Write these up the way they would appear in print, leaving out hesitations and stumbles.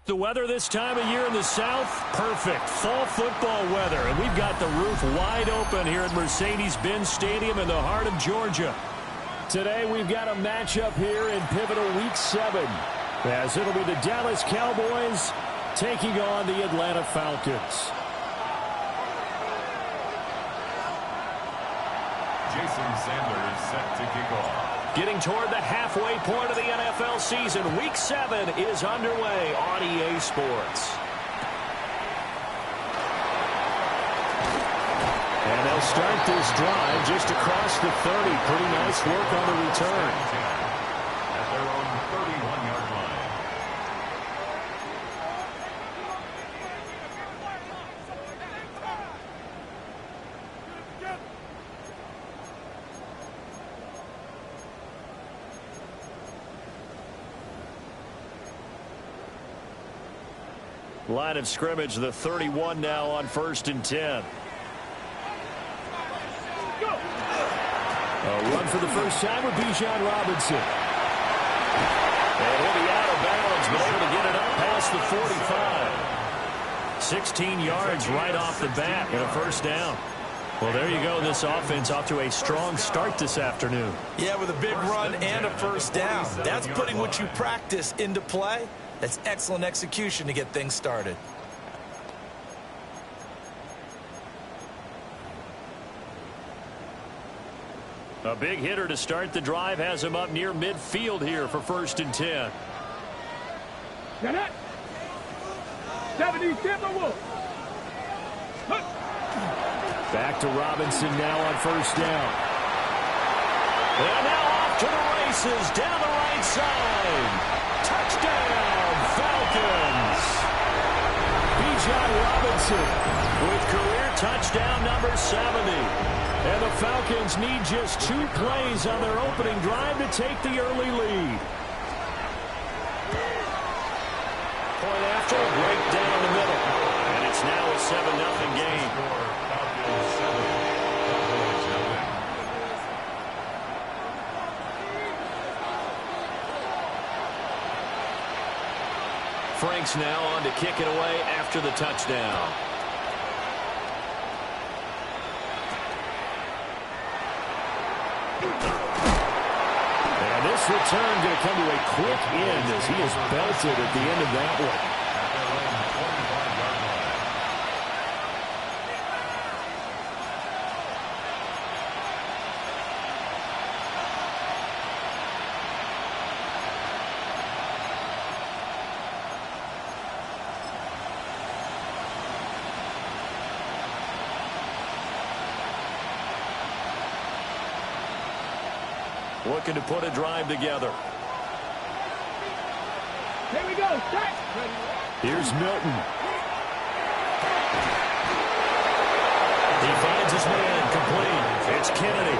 The weather this time of year in the South, perfect. Fall football weather. And we've got the roof wide open here at Mercedes-Benz Stadium in the heart of Georgia. Today we've got a matchup here in pivotal Week 7. As it'll be the Dallas Cowboys taking on the Atlanta Falcons. Jason Sanders set to kick off. Getting toward the halfway point of the NFL season, Week 7 is underway on EA Sports. And they'll start this drive just across the 30. Pretty nice work on the return. At their own 31-yard line. Line of scrimmage, the 31 now on 1st and 10. A run for the first time with Bijan Robinson. And he'll be out of bounds, but able to get it up past the 45. 16 yards right off the bat and a first down. Well, there you go. This offense off to a strong start this afternoon. Yeah, with a big run and a first down. That's putting what you practice into play. That's excellent execution to get things started. A big hitter to start the drive has him up near midfield here for 1st and 10. Back to Robinson now on 1st down. And now off to the races down the right side. Touchdown, Falcons. Bijan Robinson with career touchdown number 70. And the Falcons need just 2 plays on their opening drive to take the early lead. Point after, break down the middle. And it's now a 7-0 game. Falcons 7. Cowboys nothing. Franks now on to kick it away after the touchdown. And this return going to come to a quick end as he is belted at the end of that one. At their own 45-yard line. Looking to put a drive together. Here we go. Start. Here's Milton. He finds his man complete. It's Kennedy.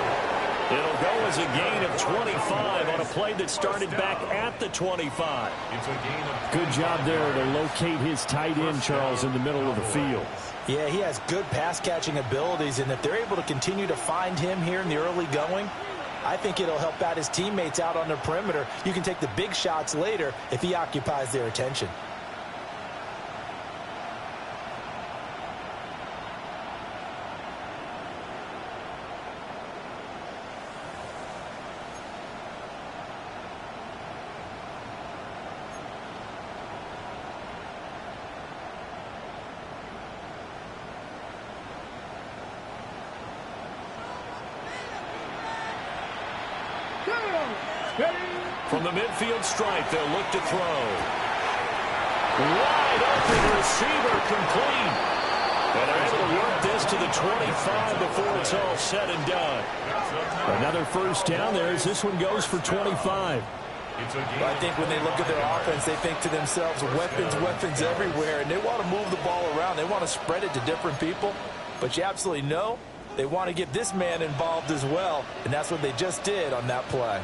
It'll go as a gain of 25 on a play that started back at the 25. It's a gain of Good job there to locate his tight end, Charles, in the middle of the field. Yeah, he has good pass-catching abilities, and if they're able to continue to find him here in the early going, I think it'll help out his teammates out on the perimeter. You can take the big shots later if he occupies their attention. From the midfield stripe, they'll look to throw. Wide open receiver complete. And they're able to work this to the 25 before it's all said and done. Another first down there as this one goes for 25. I think when they look at their offense, they think to themselves, weapons everywhere, and they want to move the ball around. They want to spread it to different people. But you absolutely know they want to get this man involved as well, and that's what they just did on that play.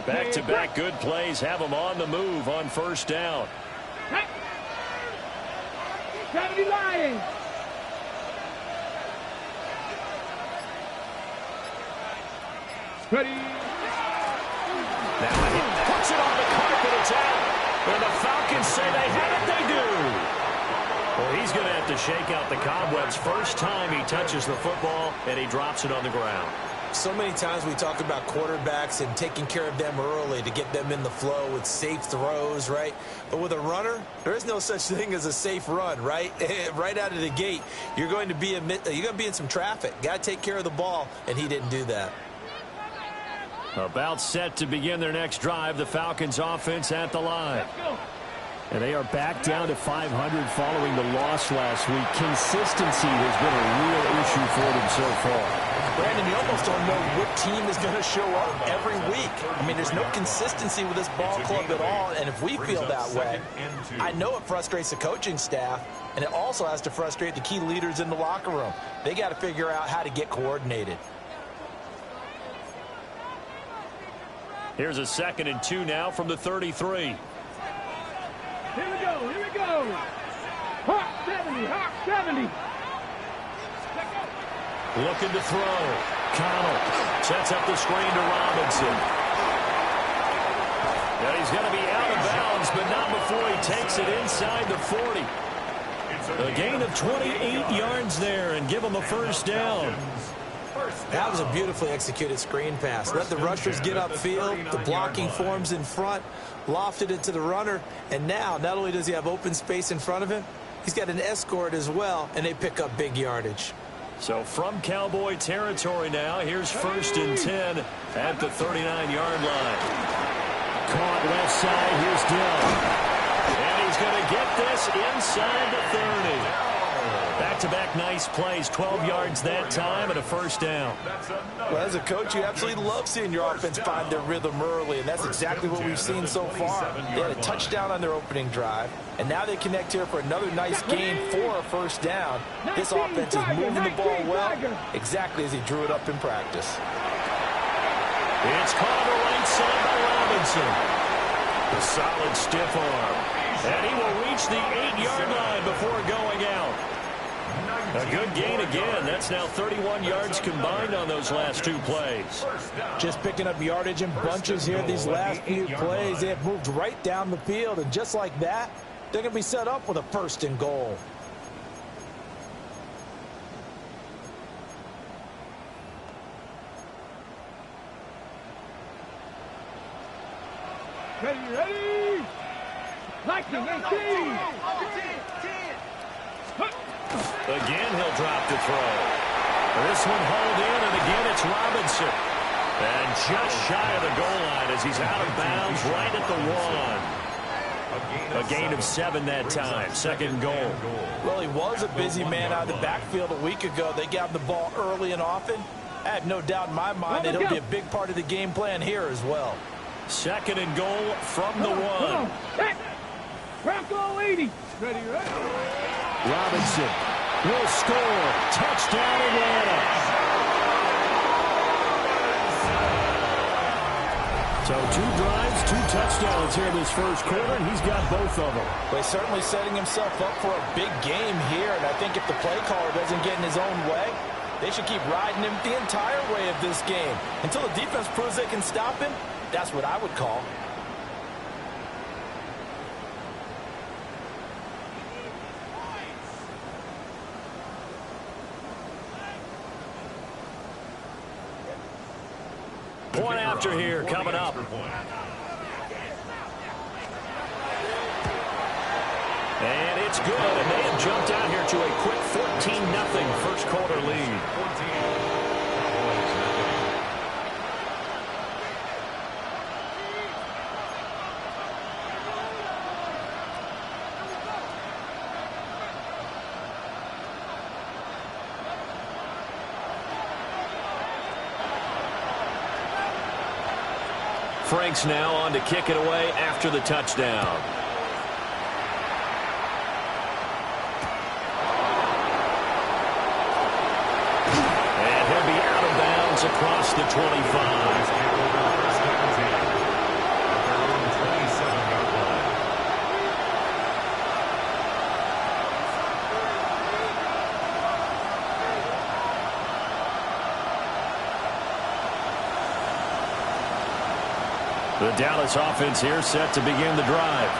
Back-to-back good plays have them on the move on first down. Ready. Now he puts it on the carpet. It's out. And the Falcons say they have it. They do. Well, he's going to have to shake out the cobwebs. First time he touches the football, and he drops it on the ground. So many times we talk about quarterbacks and taking care of them early to get them in the flow with safe throws, right? But with a runner, there is no such thing as a safe run, right? Right out of the gate, you're going to be in some traffic. Got to take care of the ball, and he didn't do that. About set to begin their next drive, the Falcons offense at the line. And they are back down to 500 following the loss last week. Consistency has been a real issue for them so far. Brandon, you almost don't know what team is going to show up every week. I mean, there's no consistency with this ball club at all, and if we feel that way, I know it frustrates the coaching staff, and it also has to frustrate the key leaders in the locker room. They got to figure out how to get coordinated. Here's a 2nd and 2 now from the 33. Here we go. Here we go. Hot 70. Hot 70. Looking to throw. Connell sets up the screen to Robinson. Yeah, he's going to be out of bounds, but not before he takes it inside the 40. A gain of 28 yards there and give him a first down. That was a beautifully executed screen pass. Let the rushers get upfield. The blocking forms in front. Lofted it to the runner. And now, not only does he have open space in front of him, he's got an escort as well, and they pick up big yardage. So from Cowboy territory now, here's 1st and 10 at the 39-yard line. Caught left side, here's Dill. And he's going to get this inside the 30. Back-to-back nice plays, 12 yards that time and a first down. Well, as a coach, you absolutely love seeing your offense find their rhythm early, and that's exactly what we've seen so far. They had a touchdown on their opening drive, and now they connect here for another nice gain for a first down. This offense is moving the ball well, exactly as he drew it up in practice. It's caught on the right side by Robinson. A solid stiff arm. And he will reach the 8-yard line before going out. A good gain again. That's now 31 yards combined on those last 2 plays. Just picking up yardage in bunches here these last few plays. They have moved right down the field, and just like that, they're going to be set up with a 1st and goal. Ready. Lightning 18. Again, he'll drop to throw. This one hauled in, and again it's Robinson. And just shy of the goal line as he's out of bounds right at the 1. A gain of 7 that time. 2nd goal. Well, he was a busy man out of the backfield a week ago. They got him the ball early and often. I have no doubt in my mind that he'll be a big part of the game plan here as well. 2nd and goal from the 1. Bronco 80. Ready. Robinson will score. Touchdown, Atlanta. So 2 drives, 2 touchdowns here in this first quarter, and he's got both of them. Well, he's certainly setting himself up for a big game here, and I think if the play caller doesn't get in his own way, they should keep riding him the entire way of this game. Until the defense proves they can stop him, that's what I would call. Point after here coming up. And it's good. And they have jumped out here to a quick 14-0 first quarter lead. Franks now on to kick it away after the touchdown. And he'll be out of bounds across the 25. The Dallas offense here set to begin the drive.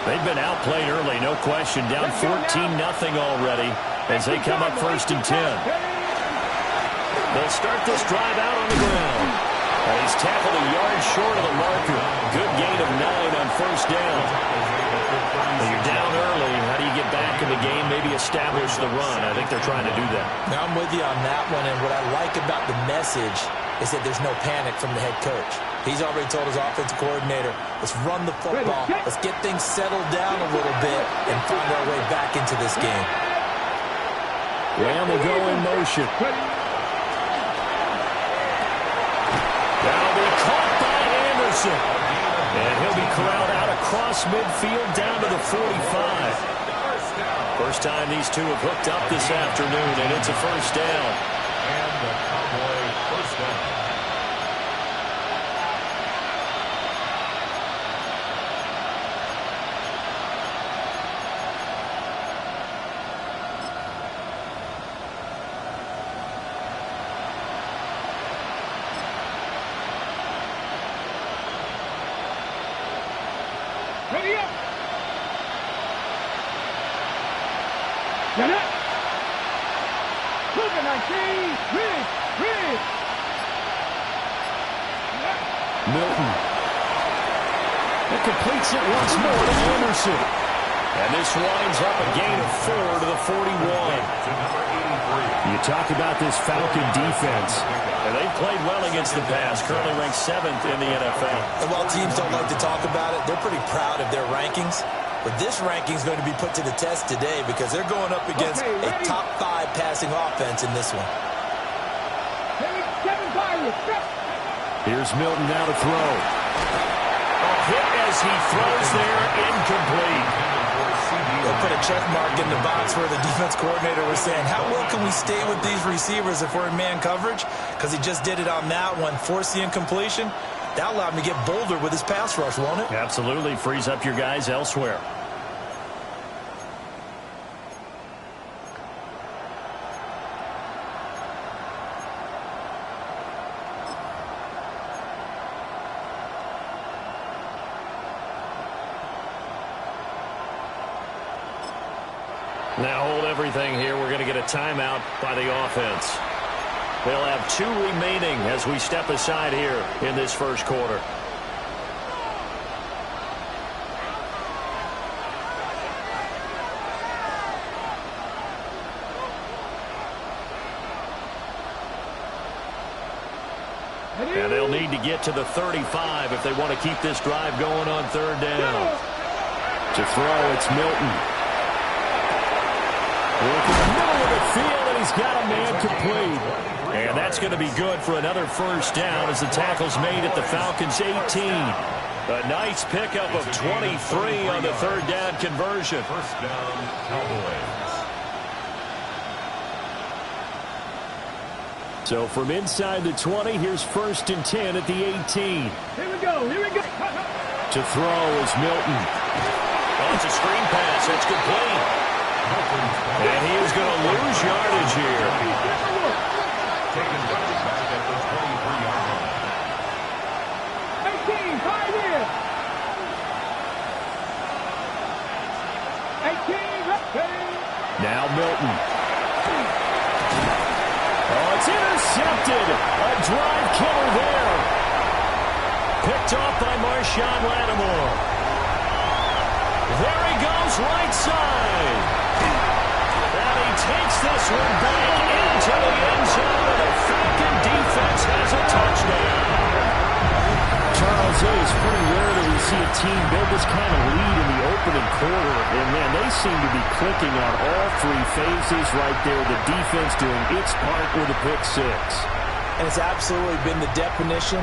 They've been outplayed early, no question. Down 14-0 already as they come up 1st and 10. They'll start this drive out on the ground. He's tackled a yard short of the marker. Good gain of 9 on 1st down. When you're down early, how do you get back in the game, maybe establish the run? I think they're trying to do that. Now I'm with you on that one, and what I like about the message is that there's no panic from the head coach. He's already told his offensive coordinator, let's run the football, let's get things settled down a little bit and find our way back into this game. Ram will go in motion. That'll be caught by Anderson. And he'll be corralled out across midfield down to the 45. First time these two have hooked up this afternoon, and it's a 1st down. And the Cowboy 1st down. Ready up. Get up. Look at 19. Rid. Milton. It completes it once more to Anderson. And this winds up a gain of 4 to the 41. You talk about this Falcon defense. And they've played well against the pass, currently ranked 7th in the NFL. And while teams don't like to talk about it, they're pretty proud of their rankings. But this ranking is going to be put to the test today because they're going up against a top 5 passing offense in this one. Here's Milton now to throw. A hit as he throws there, incomplete. They'll put a check mark in the box where the defense coordinator was saying, how well can we stay with these receivers if we're in man coverage? Because he just did it on that one, forced the incompletion. That allowed him to get bolder with his pass rush, won't it? Absolutely. Frees up your guys elsewhere. Now hold everything here. We're going to get a timeout by the offense. They'll have 2 remaining as we step aside here in this 1st quarter. And they'll need to get to the 35 if they want to keep this drive going on 3rd down. To throw, it's Milton. Working the middle of the field, and he's got a man complete. And that's going to be good for another 1st down as the tackle's made at the Falcons' 18. A nice pickup of 23 on the 3rd down conversion. 1st down, Cowboys. So from inside the 20, here's 1st and 10 at the 18. Here we go. To throw is Milton. Oh, it's a screen pass. It's complete. And he is going to lose yardage here. Taken back at the 23-yard line. 18, 5 here. 18, now Milton. Oh, it's intercepted. A drive killer there. Picked off by Marshawn Lattimore. There he goes, right side. And he takes this one back into the end zone, and the Falcon defense has a touchdown. Charles, it is pretty rare that we see a team build this kind of lead in the opening quarter. And, man, they seem to be clicking on all 3 phases right there. The defense doing its part with a pick 6. And it's absolutely been the definition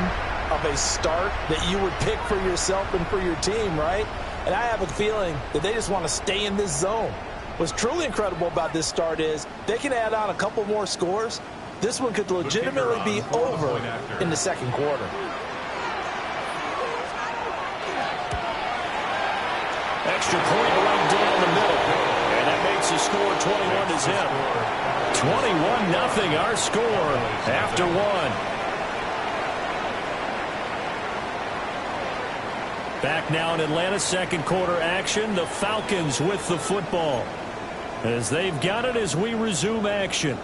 of a start that you would pick for yourself and for your team, right? And I have a feeling that they just want to stay in this zone. What's truly incredible about this start is they can add on a couple more scores. This one could legitimately be over in the 2nd quarter. Extra point right down the middle. And that makes the score 21 to zip. 21-0 our score after 1. Back now in Atlanta's second quarter action. The Falcons with the football as they've got it as we resume action.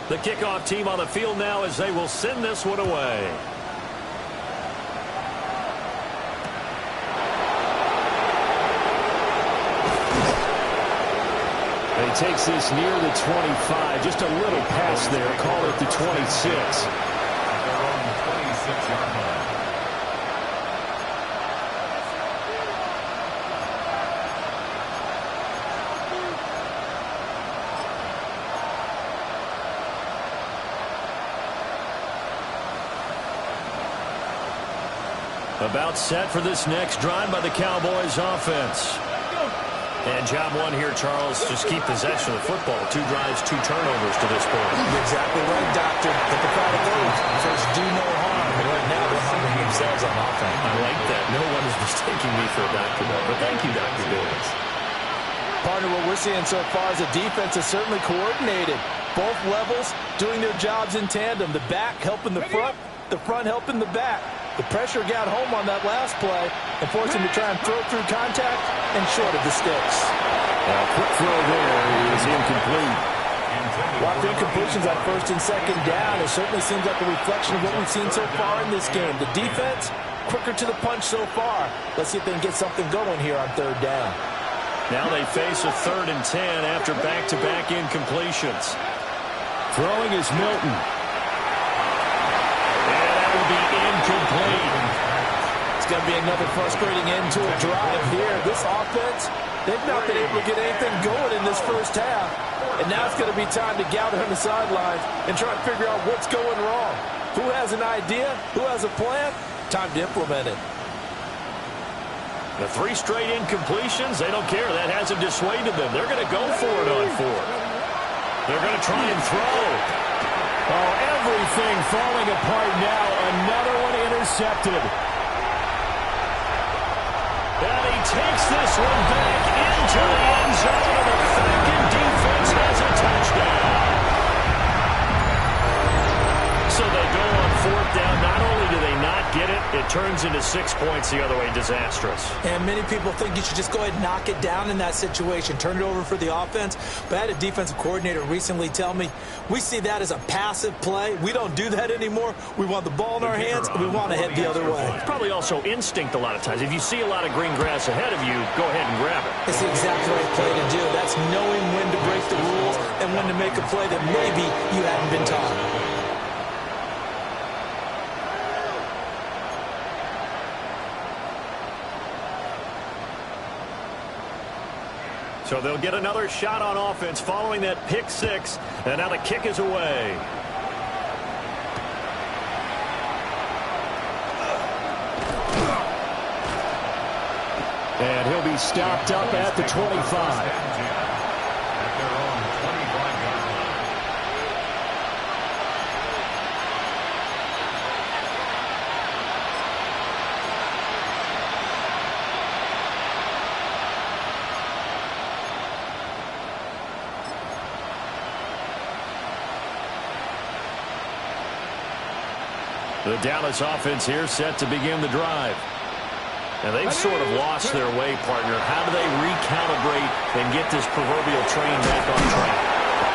The kickoff team on the field now as they will send this one away. He takes this near the 25. Just a little pass there. Call it the 26. They're on the 26-yard line. About set for this next drive by the Cowboys offense. And job one here, Charles, just keep possession of the football. 2 drives, 2 turnovers to this point. You're exactly right, Doctor. Hippocratic oath. First, do no harm. And right now, they're harming themselves on offense. I like that. No one is mistaking me for a doctor, though. But thank you, Dr. Davis. Partner, what we're seeing so far is the defense is certainly coordinated. Both levels doing their jobs in tandem. The back helping the front helping the back. The pressure got home on that last play and forced him to try and throw through contact and short of the sticks. Quick throw there is incomplete. Lots of incompletions on first and second down. It certainly seems like a reflection of what we've seen so far in this game. The defense, quicker to the punch so far. Let's see if they can get something going here on third down. Now they face a 3rd and 10 after back-to-back incompletions. Throwing is Milton. Be incomplete. It's going to be another frustrating end to a drive here. This offense, they've not been able to get anything going in this first half. And now it's going to be time to gather on the sidelines and try and figure out what's going wrong. Who has an idea? Who has a plan? Time to implement it. The 3 straight incompletions, they don't care. That hasn't dissuaded them. They're going to go for it on 4th. They're going to try and throw. Oh, everything falling apart now. Another one intercepted. And he takes this one back into the end zone, and the Falcon defense has a touchdown. So they go on 4th down. Not only do they not get it, it turns into 6 points the other way. Disastrous. And many people think you should just go ahead and knock it down in that situation. Turn it over for the offense. But I had a defensive coordinator recently tell me, we see that as a passive play. We don't do that anymore. We want the ball in our hands, and we want to head the other way. It's probably also instinct a lot of times. If you see a lot of green grass ahead of you, go ahead and grab it. It's the exact right play to do. That's knowing when to break the rules and when to make a play that maybe you hadn't been taught. So they'll get another shot on offense following that pick 6. And now the kick is away. And he'll be stopped up at the 25. The Dallas offense here set to begin the drive. And they've sort of lost their way, partner. How do they recalibrate and get this proverbial train back on track?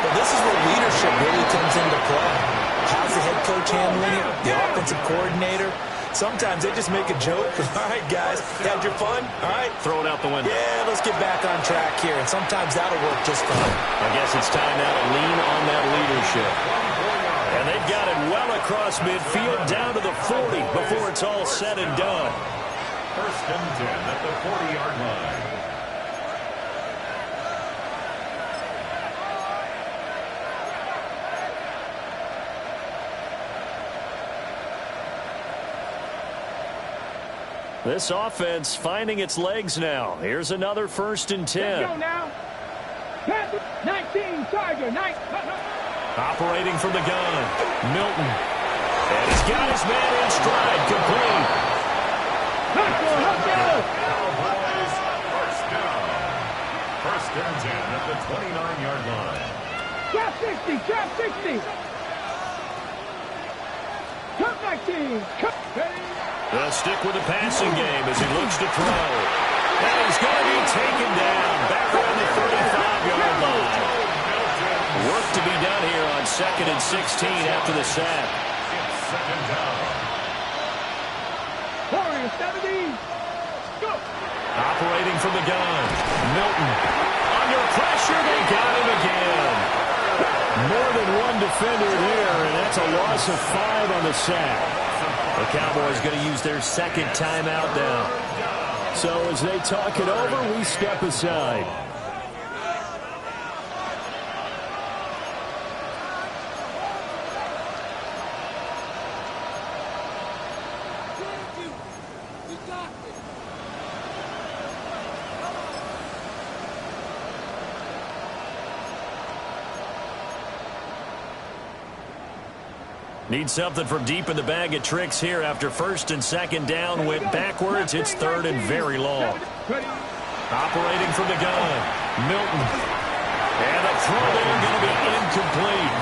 Well, this is where leadership really comes into play. How's the head coach handling it? The offensive coordinator? Sometimes they just make a joke. All right, guys, had your fun? All right. Throw it out the window. Yeah, let's get back on track here. And sometimes that'll work just fine. I guess it's time now to lean on that leadership. And they've got it well across midfield down to the 40 before it's all said and done. 1st and 10 at the 40-yard line. This offense finding its legs now. Here's another 1st and 10. Let's go now. 19, Tiger, 19. Operating from the gun, Milton. And he's got his man in stride, complete. Cowboys, 1st down. 1st and 10 at the 29-yard line. Trap 60, trap 60. Trap 19. 17. Cut. Ready. They'll stick with the passing game as he looks to throw. And he's going to be taken down back around the 35-yard line. Work to be done here on 2nd and 16 after the sack. It's second down. Warrior 70. Go. Operating from the gun. Milton. Under pressure, they got him again. More than one defender here, and that's a loss of 5 on the sack. The Cowboys going to use their second timeout now. So as they talk it over, we step aside. Need something from deep in the bag of tricks here after 1st and 2nd down. Went backwards. It's 3rd and very long. Operating from the gun. Milton. And a throw there going to be incomplete.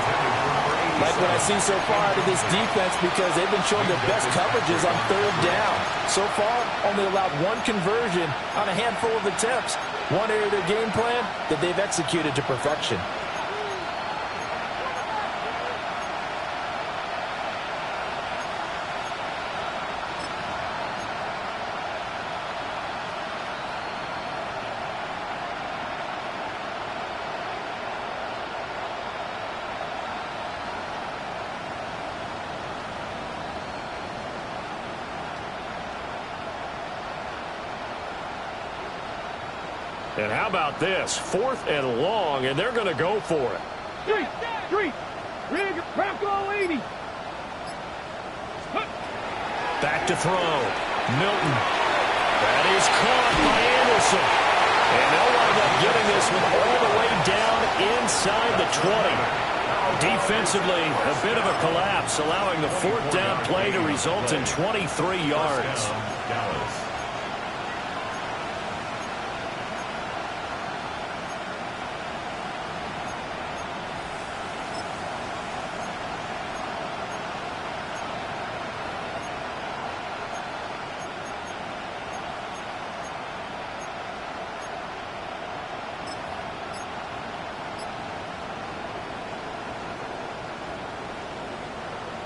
Like what I see so far out of this defense, because they've been showing their best coverages on 3rd down. So far, only allowed 1 conversion on a handful of attempts. One area of their game plan that they've executed to perfection. And how about this? 4th and long, and they're going to go for it. Three. Rig, Bronco 80. Back to throw. Milton. That is caught by Anderson. And they'll wind up getting this one all the way down inside the 20. Defensively, a bit of a collapse, allowing the 4th down play to result in 23 yards. Dallas.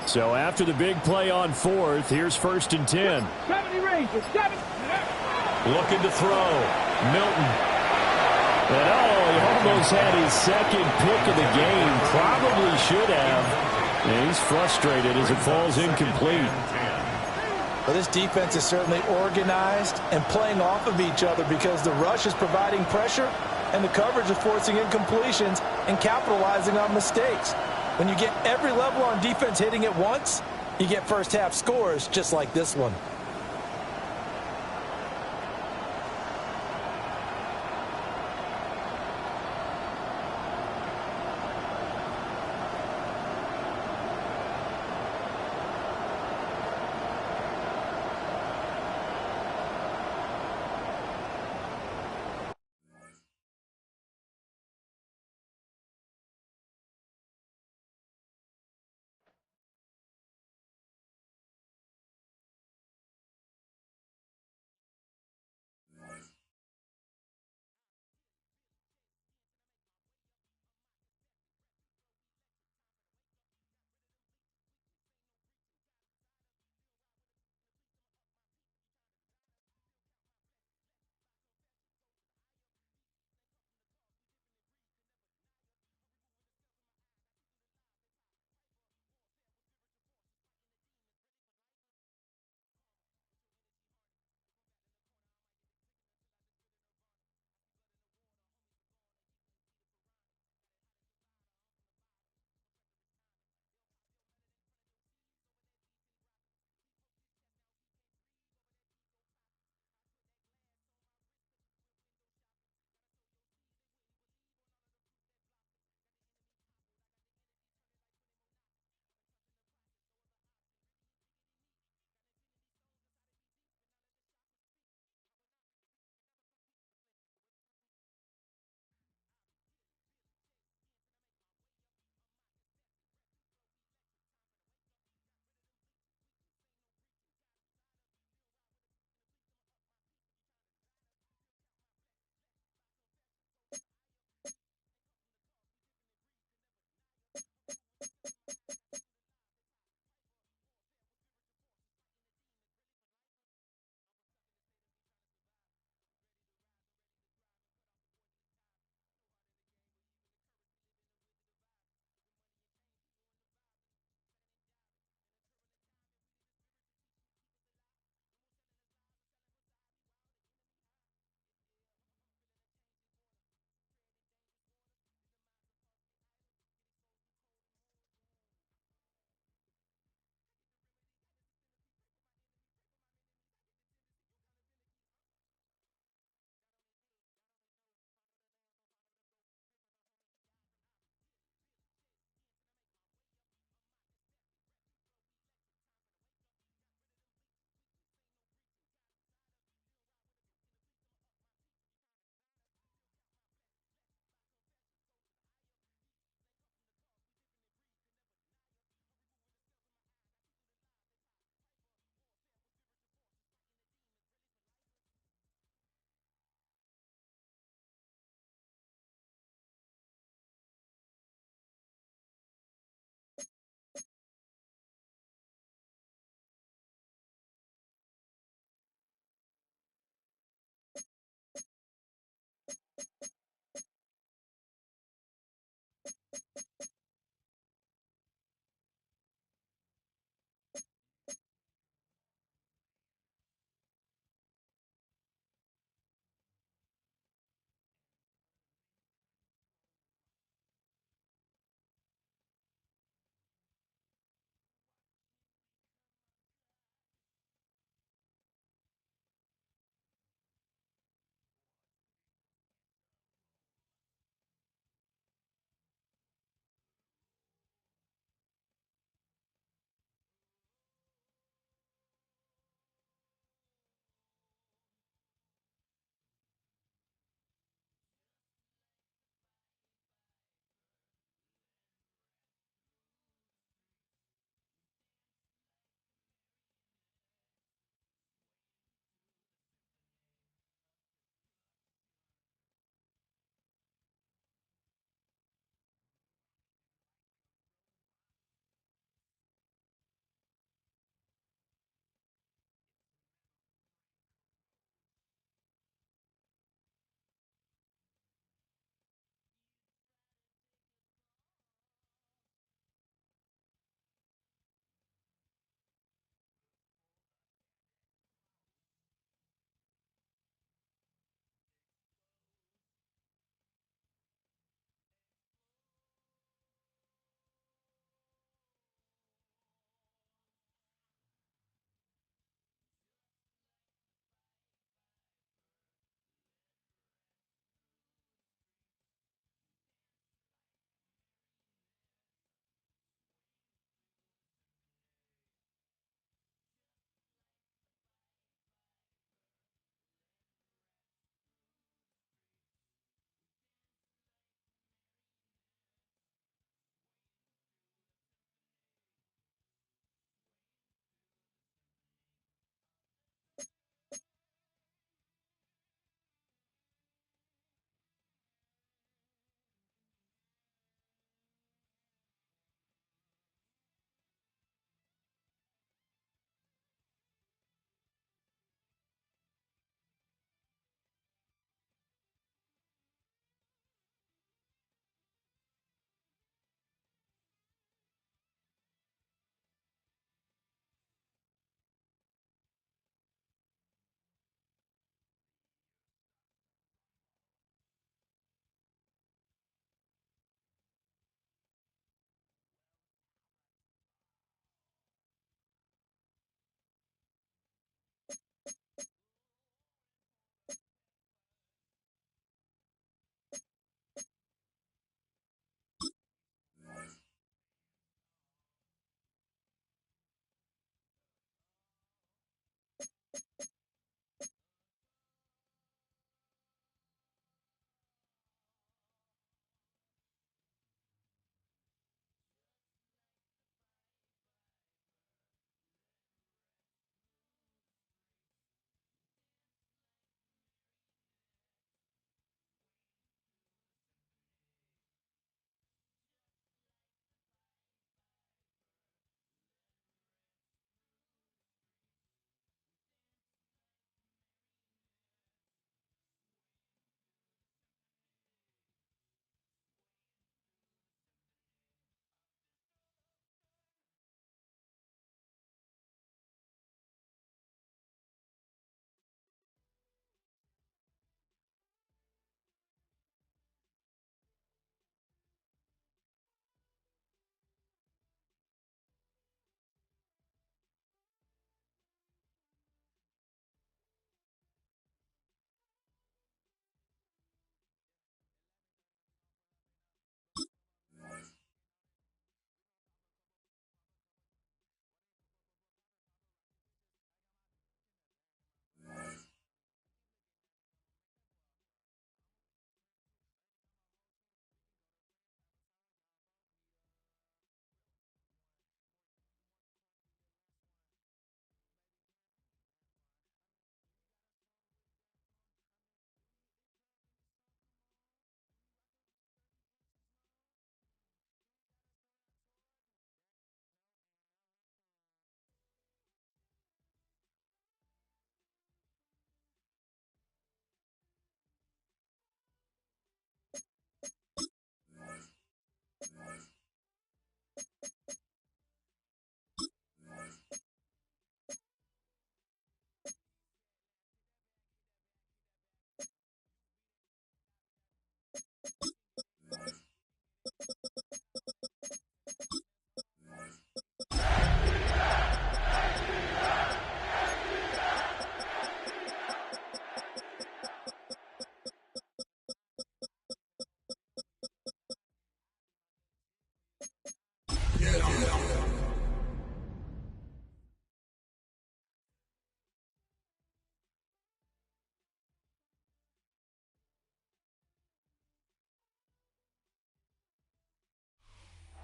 So after the big play on 4th, here's 1st and 10. 70 range. 7. Looking to throw. Milton. And he almost had his 2nd pick of the game. Probably should have. And he's frustrated as it falls incomplete. Well, this defense is certainly organized and playing off of each other because the rush is providing pressure and the coverage is forcing incompletions and capitalizing on mistakes. When you get every level on defense hitting at once, you get first half scores just like this one.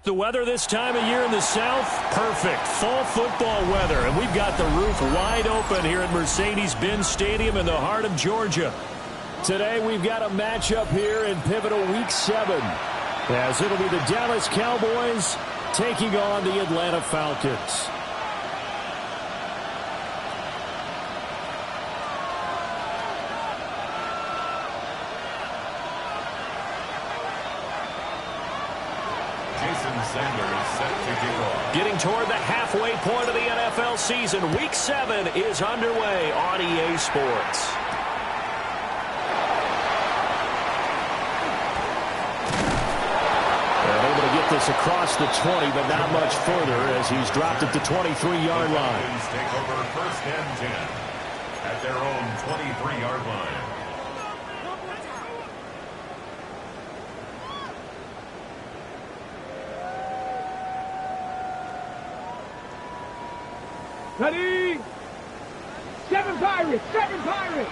The weather this time of year in the South, perfect. Fall football weather, and we've got the roof wide open here at Mercedes-Benz Stadium in the heart of Georgia. Today we've got a matchup here in pivotal Week 7, as it'll be the Dallas Cowboys taking on the Atlanta Falcons. Getting toward the halfway point of the NFL season, Week 7 is underway on EA Sports. And able to get this across the 20, but not much further as he's dropped at the 23-yard line. Take over first and 10 at their own 23-yard line. Ready? 7 Pirates, 7 Pirates.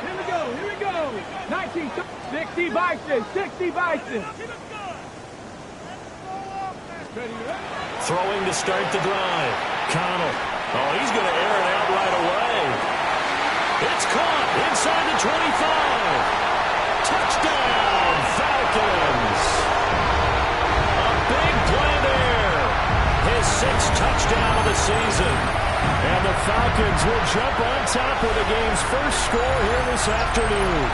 Here we go, here we go. 60 Bison, 60 Bison. Throwing to start the drive. Connell. Oh, he's going to air it out right away. It's caught inside the 25. Touchdown, Falcons. A big play there. His 6th touchdown of the season. And the Falcons will jump on top with the game's first score here this afternoon.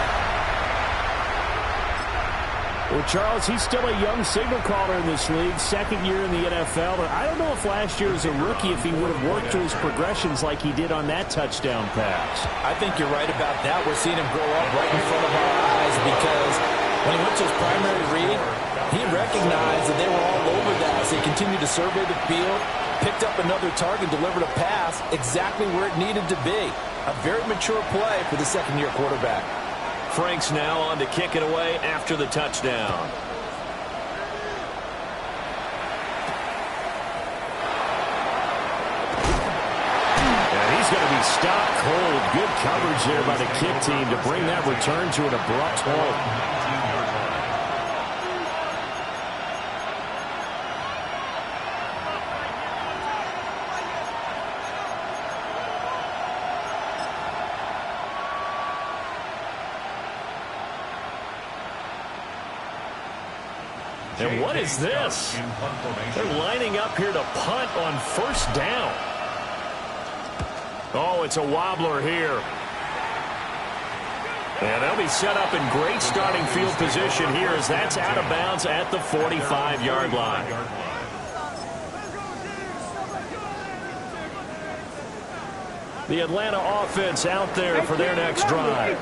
Well, Charles, he's still a young signal caller in this league, 2nd year in the NFL. But I don't know if last year as a rookie, if he would have worked through his progressions like he did on that touchdown pass. I think you're right about that. We're seeing him grow up right in front of our eyes because when he went to his primary read, he recognized that they were all over that as they continued to survey the field, picked up another target, delivered a pass exactly where it needed to be. A very mature play for the 2nd-year quarterback. Franks now on to kick it away after the touchdown. And he's going to be stopped cold. Good coverage there by the kick team to bring that return to an abrupt halt. And what is this? They're lining up here to punt on 1st down. Oh, it's a wobbler here. And they'll be set up in great starting field position here as that's out of bounds at the 45-yard line. The Atlanta offense out there for their next drive.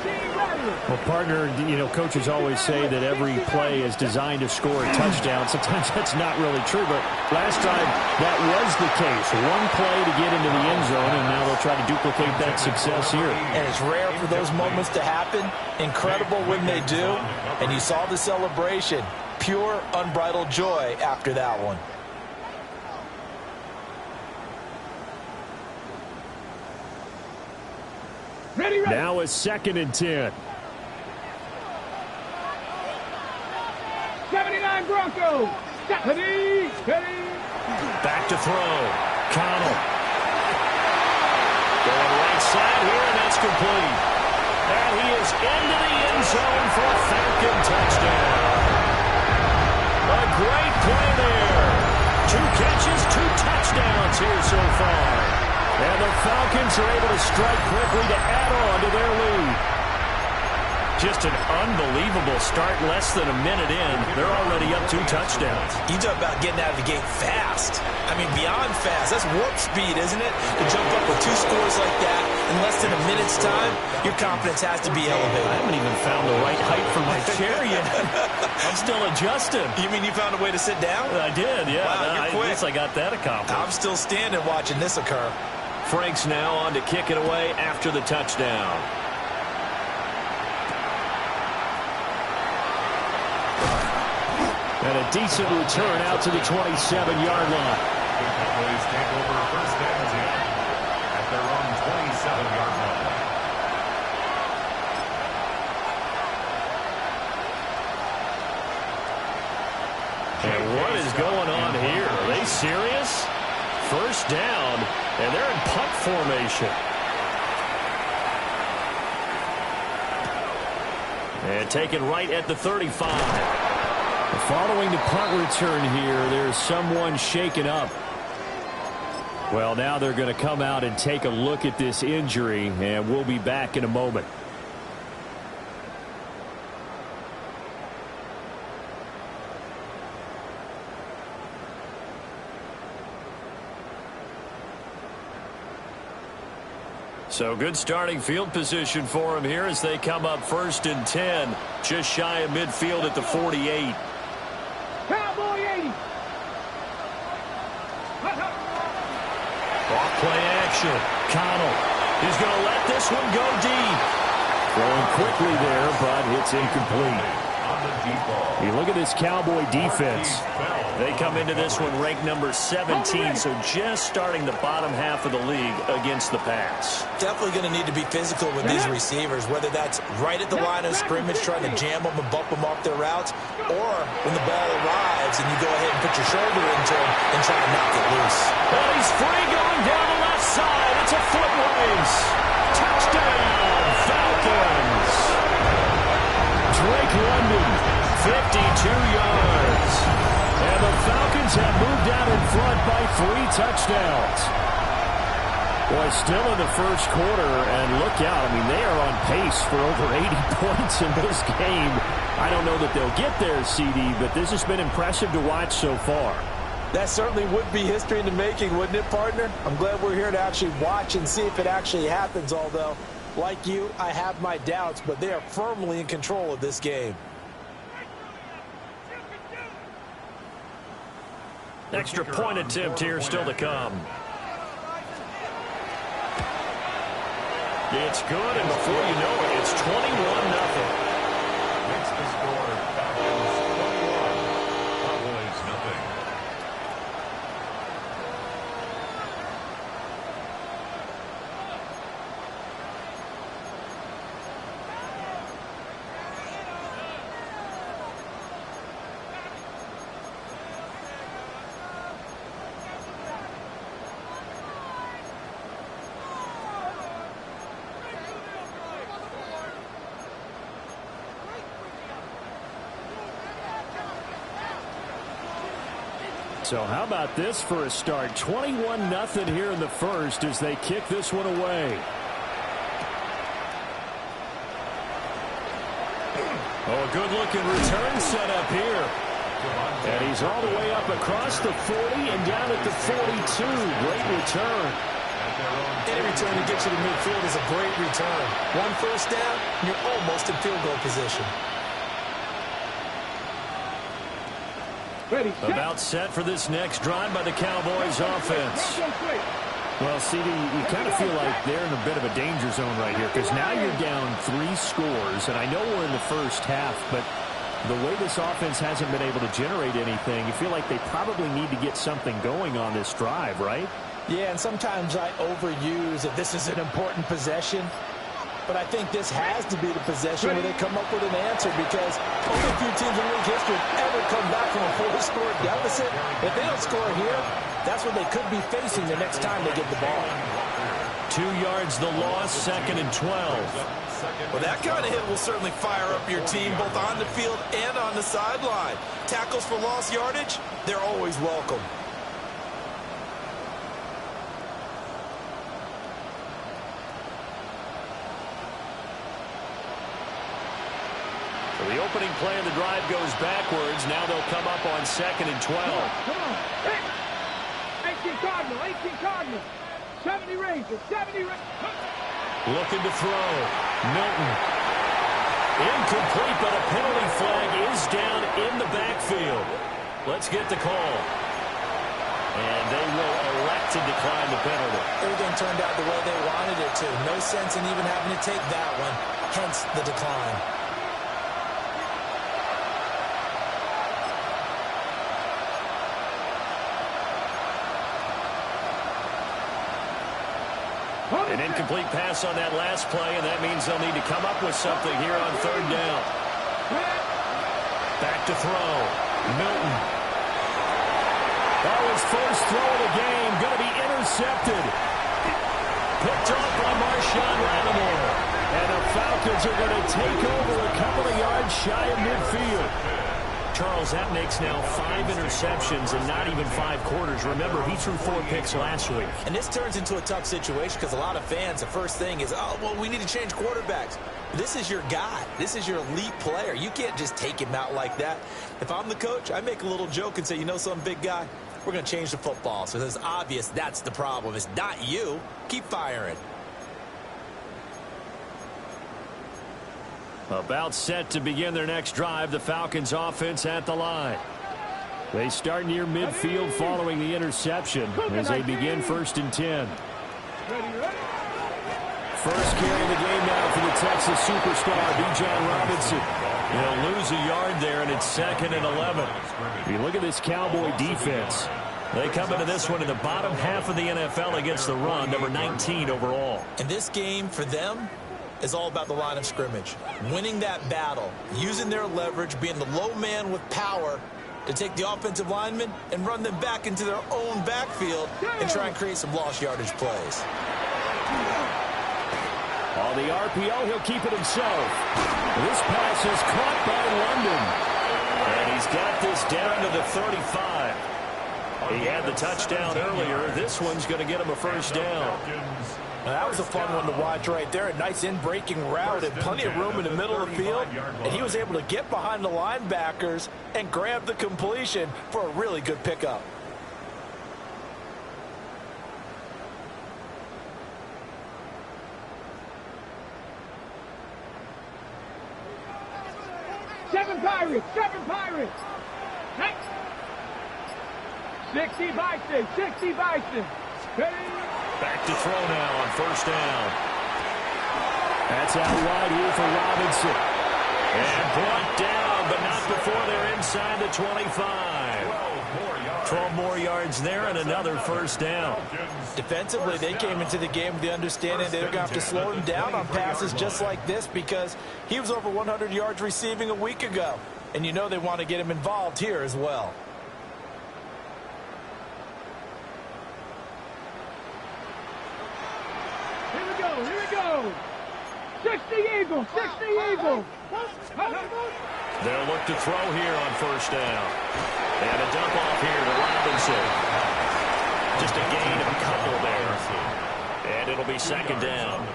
Well, partner, you know, coaches always say that every play is designed to score a touchdown. Sometimes that's not really true, but last time that was the case. One play to get into the end zone, and now they'll try to duplicate that success here. And it's rare for those moments to happen. Incredible when they do. And you saw the celebration. Pure, unbridled joy after that one. Ready. Now it's 2nd and 10. 79 Broncos. Ready. Back to throw. Connell. Going right side here, and that's complete. And he is into the end zone for a Falcon touchdown. A great play there. 2 catches, 2 touchdowns here so far. And the Falcons are able to strike quickly to add on to their lead. Just an unbelievable start, less than a minute in. They're already up 2 touchdowns. You talk about getting out of the gate fast. I mean, beyond fast. That's warp speed, isn't it? To jump up with 2 scores like that in less than a minute's time, your confidence has to be elevated. I haven't even found the right height for my chair yet. I'm still adjusting. You mean you found a way to sit down? I did, yeah. Wow, you're quick. I guess I got that accomplished. I'm still standing watching this occur. Franks now on to kick it away after the touchdown. And a decent return out to the 27-yard line. The Cowboys take over first and 10 at their own 27-yard line. And what is down, and they're in punt formation. And taken right at the 35. Following the punt return here, there's someone shaken up. Well, now they're going to come out and take a look at this injury, and we'll be back in a moment. So good starting field position for him here as they come up 1st and 10. Just shy of midfield at the 48. Cowboy 80. Off play action. Connell. He's going to let this one go deep. Throwing quickly there, but it's incomplete. You look at this Cowboy defense. They come into this one ranked number 17, so just starting the bottom half of the league against the pass. Definitely going to need to be physical with these receivers, whether that's right at the line of scrimmage trying to jam them and bump them off their routes, or when the ball arrives and you go ahead and put your shoulder into him and try to knock it loose. Well, he's free going down the left side. It's a foot race. Touchdown, Falcons. Drake London, 52 yards. And the Falcons have moved out in front by 3 touchdowns. Boy, still in the first quarter, and look out. I mean, they are on pace for over 80 points in this game. I don't know that they'll get there, CD, but this has been impressive to watch so far. That certainly would be history in the making, wouldn't it, partner? I'm glad we're here to actually watch and see if it actually happens, although, like you, I have my doubts, but they are firmly in control of this game. Extra point attempt here still to come. It's good, and before you know it, it's 21-0. Makes the score Falcons 21, Cowboys nothing. So how about this for a start? 21-0 here in the first as they kick this one away. Oh, a good-looking return set up here. And he's all the way up across the 40 and down at the 42. Great return. Any return that gets you to midfield is a great return. 1 first down, you're almost in field goal position. Ready, About set for this next drive by the Cowboys offense. Well, CD, you kind of feel like they're in a bit of a danger zone right here because now you're down 3 scores, and I know we're in the first half, but the way this offense hasn't been able to generate anything, you feel like they probably need to get something going on this drive, right? Yeah, and sometimes I overuse that this is an important possession. But I think this has to be the possession where they come up with an answer because only a few teams in league history have ever come back from a 4-score deficit. If they don't score here, that's what they could be facing the next time they get the ball. 2 yards the loss, 2nd and 12. Well, that kind of hit will certainly fire up your team both on the field and on the sideline. Tackles for lost yardage, they're always welcome. So the opening play of the drive goes backwards. Now they'll come up on 2nd and 12. Come on. 18 Cardinal, 18 Cardinal. 70 Rangers, 70 Rangers. Looking to throw. Milton. Incomplete, but a penalty flag is down in the backfield. Let's get the call. And they will elect to decline the penalty. Everything turned out the way they wanted it to. No sense in even having to take that one, hence the decline. An incomplete pass on that last play, and that means they'll need to come up with something here on 3rd down. Back to throw. Milton. Oh, his first throw of the game going to be intercepted. Picked off by Marshawn Lattimore. And the Falcons are going to take over a couple of yards shy of midfield. Charles, that makes now 5 interceptions in not even 5 quarters. Remember, he threw 4 picks last week. And this turns into a tough situation because a lot of fans, the first thing is, oh, well, we need to change quarterbacks. This is your guy. This is your elite player. You can't just take him out like that. If I'm the coach, I make a little joke and say, you know something, big guy? We're going to change the football. So it's obvious that's the problem. It's not you. Keep firing. About set to begin their next drive, the Falcons offense at the line. They start near midfield following the interception as they begin 1st and 10. First carry of the game now for the Texas superstar, Bijan Robinson. He'll lose a yard there, and it's 2nd and 11. If you look at this Cowboy defense, they come into this one in the bottom half of the NFL against the run, number 19 overall. And this game for them is all about the line of scrimmage. Winning that battle, using their leverage, being the low man with power to take the offensive linemen and run them back into their own backfield and try and create some lost yardage plays. On the RPO, he'll keep it himself. This pass is caught by London. And he's got this down to the 35. He had the touchdown earlier. This one's going to get him a first down. Now, that was a fun one to watch right there. A nice in-breaking route and plenty of room in the middle of the field. And he was able to get behind the linebackers and grab the completion for a really good pickup. Seven Pirates. Next. 60 Bison. Back to throw now on 1st down. That's out wide here for Robinson. And brought down, but not before they're inside the 25. 12 more yards there and another 1st down. Defensively, they came into the game with the understanding they're going to have to slow him down on passes just like this because he was over 100 yards receiving a week ago. And you know they want to get him involved here as well. Here we go. 60 Eagles. They'll look to throw here on 1st down. And a dump off here to Robinson. Just a gain of a couple there. And it'll be 2nd down.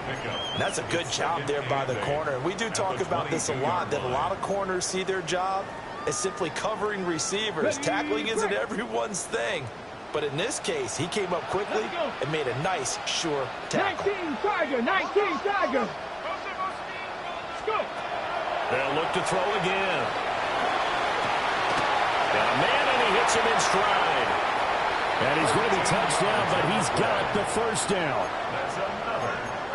That's a good job there by the corner. We do talk about this a lot, that a lot of corners see their job as simply covering receivers. Tackling isn't everyone's thing. But in this case, he came up quickly and made a nice, sure tackle. 19 Tiger. They'll look to throw again. Got a man, and he hits him in stride. And he's going to be touchdown, but he's got the 1st down.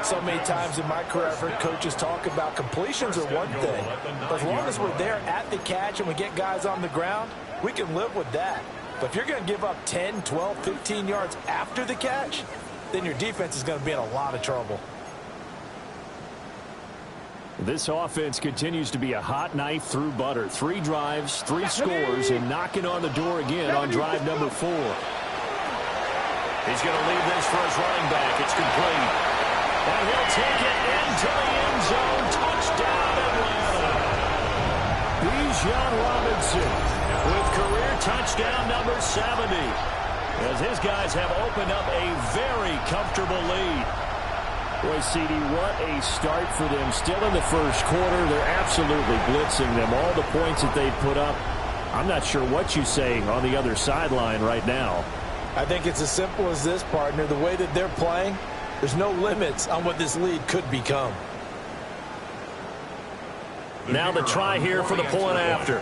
So many times in my career, I've heard coaches talk about completions are one thing. But as long as we're there at the catch and we get guys on the ground, we can live with that. But if you're going to give up 10, 12, 15 yards after the catch, then your defense is going to be in a lot of trouble. This offense continues to be a hot knife through butter. 3 drives, 3 scores, and knocking on the door again on drive number 4. He's going to leave this for his running back. It's complete. And he'll take it into the end zone. Touchdown, Atlanta. Bijan Robinson with career touchdown number 70. As his guys have opened up a very comfortable lead. Boy, CD, what a start for them. Still in the first quarter, they're absolutely blitzing them. All the points that they've put up, I'm not sure what you're saying on the other sideline right now. I think it's as simple as this, partner. The way that they're playing, there's no limits on what this lead could become. Now the try here for the point after.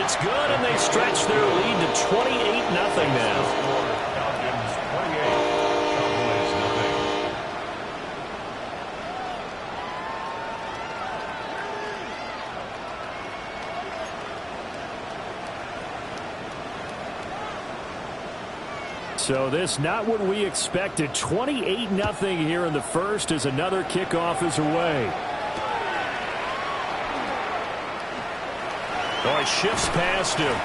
It's good, and they stretch their lead to 28-0 now. So this not what we expected. 28-0 here in the first as another kickoff is away. Oh, he shifts past him.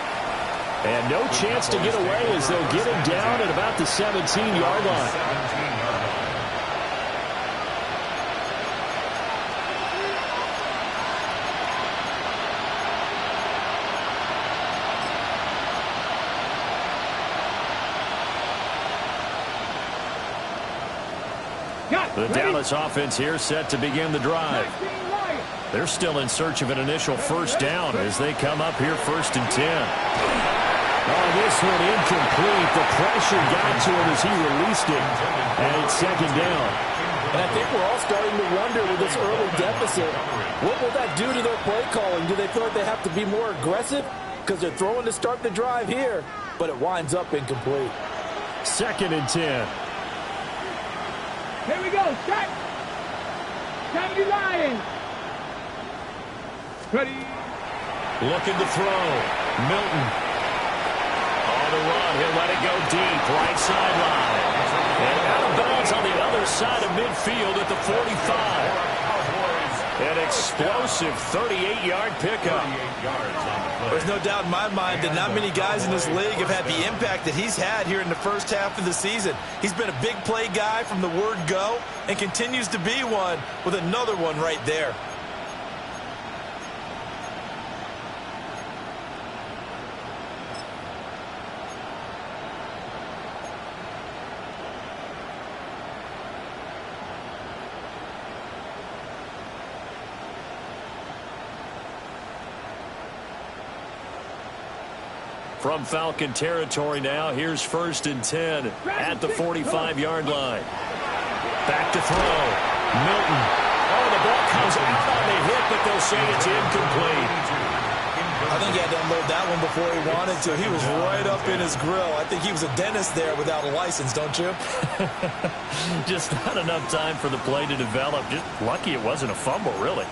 And no chance to get away as they'll get him down at about the 17-yard line. The Dallas offense here set to begin the drive. They're still in search of an initial first down as they come up here 1st and 10. Oh, this one incomplete. The pressure got to him as he released it. And it's 2nd down. And I think we're all starting to wonder with this early deficit, what will that do to their play calling? Do they feel like they have to be more aggressive? Because they're throwing to start the drive here, but it winds up incomplete. 2nd and 10. Here we go. Set. 70 Lions. Ready. Looking to throw. Milton. On the run. He'll let it go deep. Right sideline. And out of bounds on the other side of midfield at the 45. An explosive 38-yard pickup. There's no doubt in my mind that not many guys in this league have had the impact that he's had here in the first half of the season. He's been a big play guy from the word go and continues to be one with another one right there. From Falcon territory now, here's 1st and 10 at the 45-yard line. Back to throw. Milton. Oh, the ball comes out on the hit, but they'll say it's incomplete. I think he had to unload that one before he wanted to. He was right up in his grill. I think he was a dentist there without a license, don't you? Just not enough time for the play to develop. Just lucky it wasn't a fumble, really.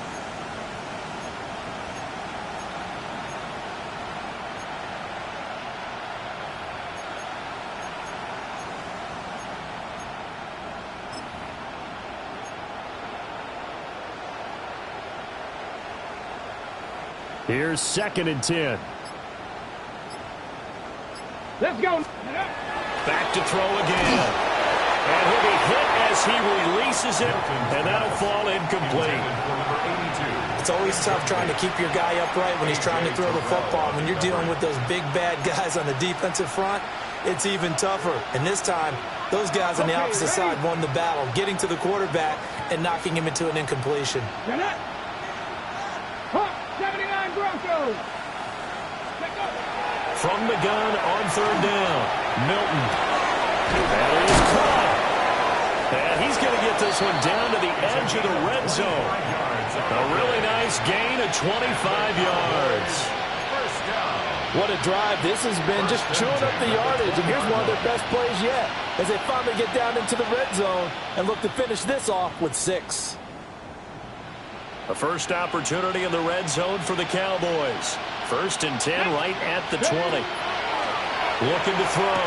Here's 2nd and 10. Let's go. Back to throw again. And he'll be hit as he releases it, and that'll fall incomplete. It's always tough trying to keep your guy upright when he's trying to throw the football. When you're dealing with those big, bad guys on the defensive front, it's even tougher. And this time, those guys on the opposite side won the battle, getting to the quarterback and knocking him into an incompletion. 79 Broncos. From the gun on 3rd down, Milton. That is caught. And he's going to get this one down to the edge of the red zone. A really nice gain of 25 yards. What a drive this has been, just chewing up the yardage. And here's one of their best plays yet as they finally get down into the red zone and look to finish this off with 6. A first opportunity in the red zone for the Cowboys. 1st and 10 right at the 20. Looking to throw.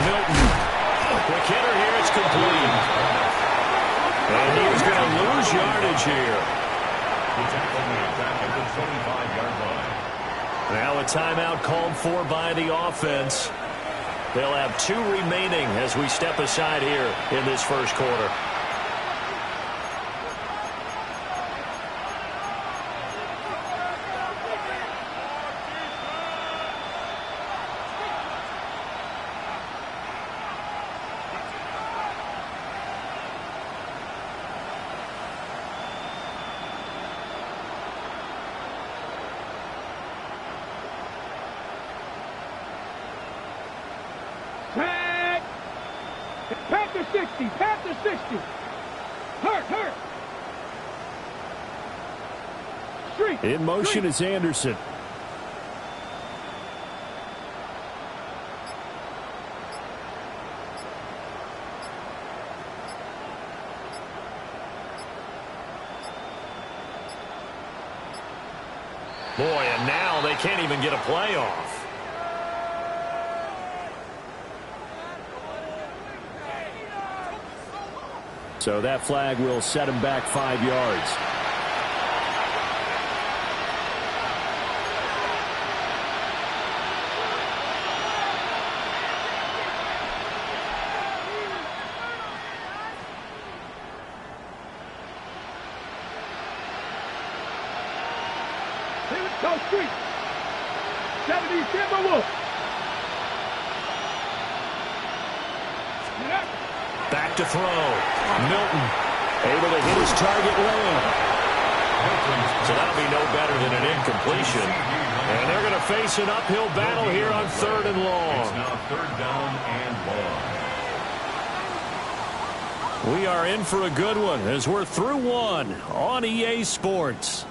Milton. Quick hitter here. It's complete. And he was going to lose yardage here. Now a timeout called for by the offense. They'll have 2 remaining as we step aside here in this first quarter. Panther 60, Panther 60. Hurt. Street. In motion is Anderson. Boy, and now they can't even get a play off. So that flag will set him back 5 yards. Go street. 70 Timberwolves. Back to throw. Milton able to hit his target lane. So that'll be no better than an incompletion. And they're going to face an uphill battle here on 3rd and long. It's now 3rd down and long. We are in for a good one as we're through one on EA Sports.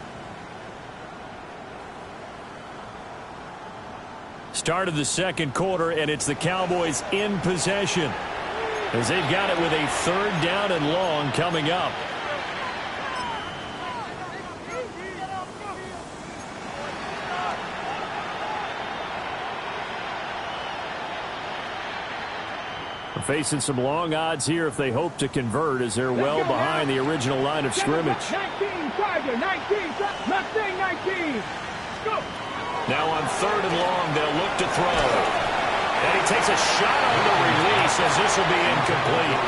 Start of the 2nd quarter, and it's the Cowboys in possession as they've got it with a 3rd down and long coming up. Facing some long odds here if they hope to convert, as they're well behind the original line of scrimmage. 19, Tiger, 19, Mustang 19. Go. Now on 3rd and long, they'll look to throw. And he takes a shot on the release as this will be incomplete.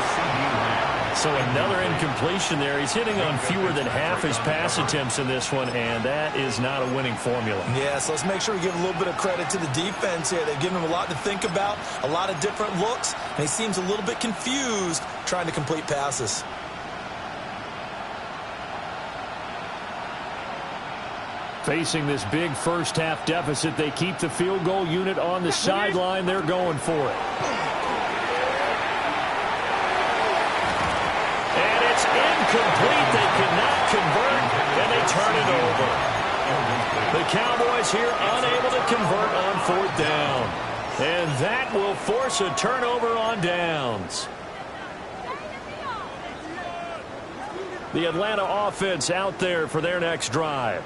So another incompletion there. He's hitting on fewer than half his pass attempts in this one, and that is not a winning formula. Yeah, so let's make sure we give a little bit of credit to the defense here. They've given him a lot to think about, a lot of different looks, and he seems a little bit confused trying to complete passes. Facing this big first-half deficit, they keep the field goal unit on the sideline. They're going for it. And it's incomplete. They cannot convert, and they turn it over. The Cowboys here unable to convert on 4th down. And that will force a turnover on downs. The Atlanta offense out there for their next drive.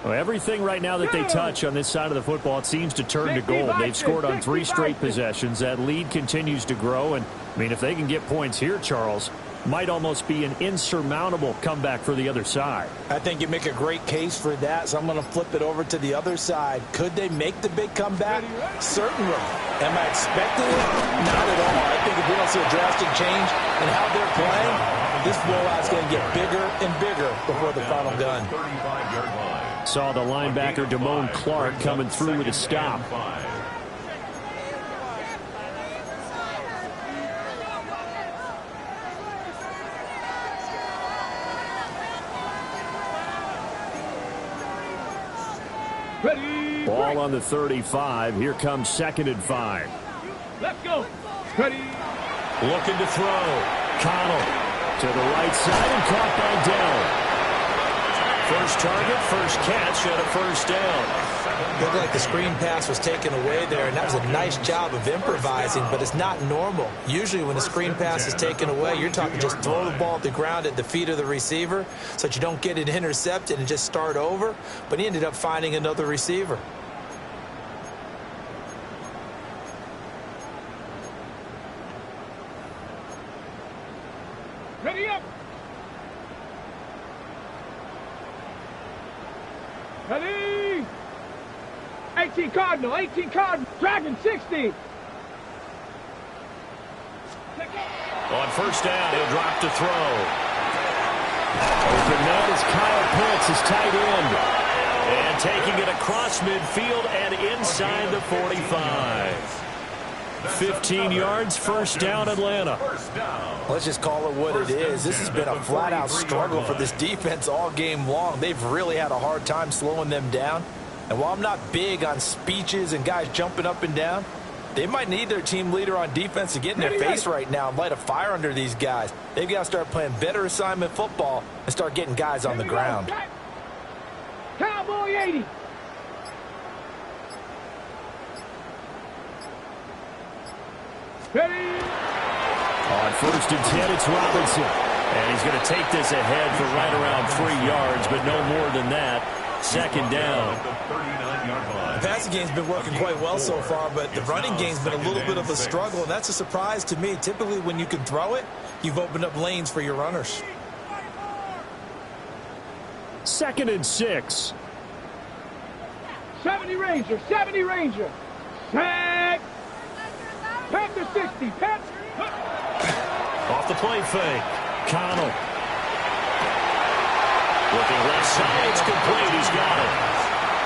Well, everything right now that they touch on this side of the football, it seems to turn to gold. They've scored on 3 straight possessions. That lead continues to grow. And, I mean, if they can get points here, Charles, might almost be an insurmountable comeback for the other side. I think you make a great case for that, so I'm going to flip it over to the other side. Could they make the big comeback? Certainly. Am I expecting it? Not at all. I think if we don't see a drastic change in how they're playing, this blowout's going to get bigger and bigger before the final gun. 35-yard line. Saw the linebacker Damone Clark coming through with a stop. Ready. Ball on the 35. Here comes 2nd and 5. Let's go. Ready. Looking to throw. Connell to the right side and caught by Dell. First target, first catch, and a 1st down. Looked like the screen pass was taken away there, and that was a nice job of improvising, but it's not normal. Usually when a screen pass is taken away, you're talking just throw the ball at the ground at the feet of the receiver so that you don't get it intercepted and just start over, but he ended up finding another receiver. Ready up. Ready. 18 Cardinal, 18 Cardinal. Dragon 60. On 1st down, he'll drop to throw. Open man is Kyle Pitts, his tight end. And taking it across midfield and inside the 45. 15 yards, 1st down, Atlanta. Let's just call it what it is. This has been a flat-out struggle for this defense all game long. They've really had a hard time slowing them down. And while I'm not big on speeches and guys jumping up and down, they might need their team leader on defense to get in their face right now and light a fire under these guys. They've got to start playing better assignment football and start getting guys on the ground. Cowboy 80. Ready. On 1st and 10, it's Robinson. And he's going to take this ahead for right around 3 yards, but no more than that. 2nd down. The passing game's been working quite well so far, but the running game's been a little bit of a struggle, and that's a surprise to me. Typically, when you can throw it, you've opened up lanes for your runners. 2nd and 6. 70 Ranger, 70 Ranger. Set. Panther 60, Panther. Off the play fake. Connell. Looking left side, it's complete. He's got it.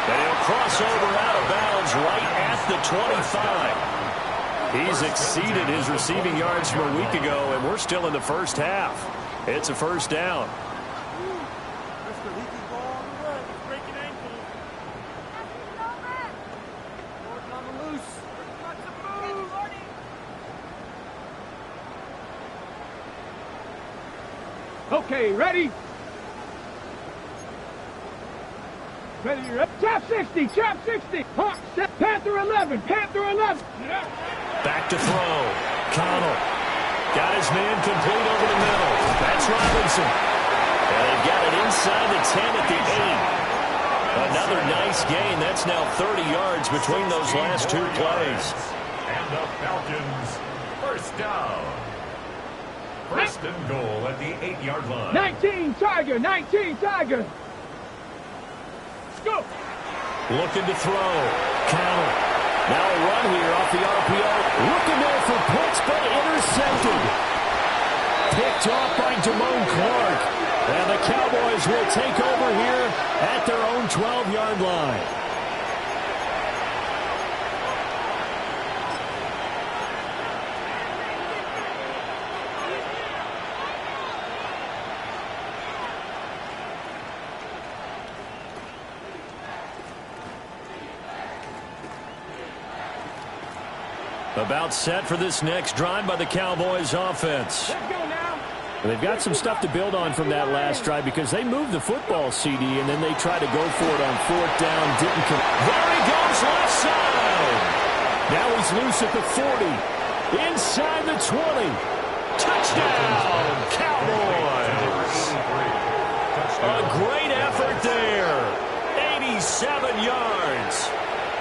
And he'll cross over out of bounds right at the 25. He's exceeded his receiving yards from a week ago, and we're still in the first half. It's a first down. Okay, ready? Ready, chop 60, chop 60. Hawk, Panther 11, Panther 11. Back to throw. Connell got his man complete over the middle. That's Robinson. And they've got it inside the 10 at the 8. Another nice gain. That's now 30 yards between those last two plays. And the Falcons, first down. First and goal at the 8-yard line. 19 Tiger, 19 Tiger. Let's go. Looking to throw. Connell. Now a run here off the RPO. Looking there for points, but intercepted. Picked off by Damone Clark. And the Cowboys will take over here at their own 12-yard line. About set for this next drive by the Cowboys offense. Let's go now. They've got some stuff to build on from that last drive because they moved the football, CD, and then they tried to go for it on fourth down. Didn't come. There he goes, left side. Now he's loose at the 40. Inside the 20. Touchdown, Cowboys. A great effort there. 87 yards.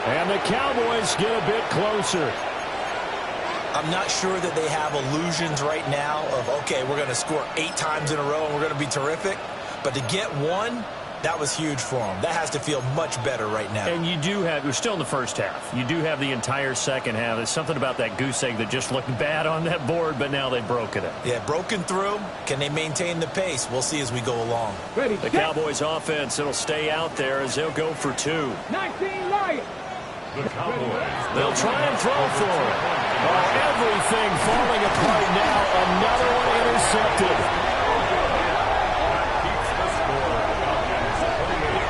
And the Cowboys get a bit closer. I'm not sure that they have illusions right now of, okay, we're going to score 8 times in a row and we're going to be terrific. But to get one, that was huge for them. That has to feel much better right now. And you do have, we're still in the first half. You do have the entire second half. There's something about that goose egg that just looked bad on that board, but now they've broken it. Yeah, broken through. Can they maintain the pace? We'll see as we go along. Ready, The Cowboys offense, it'll stay out there as they'll go for 2. 19 Lions. The Cowboys. They'll try and throw for it. Oh, everything falling apart now. Another one intercepted. That keeps the score. Falcons 38,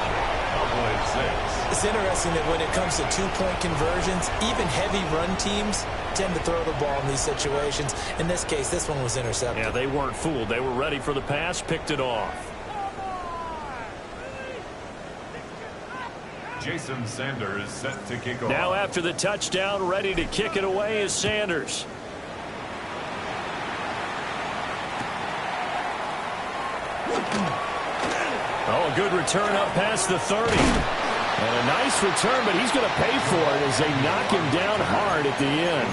Cowboys 6. It's interesting that when it comes to two-point conversions, even heavy run teams tend to throw the ball in these situations. In this case, this one was intercepted. Yeah, they weren't fooled. They were ready for the pass, picked it off. Jason Sanders set to kick off. Now after the touchdown, ready to kick it away is Sanders. Oh, a good return up past the 30. And a nice return, but he's going to pay for it as they knock him down hard at the end.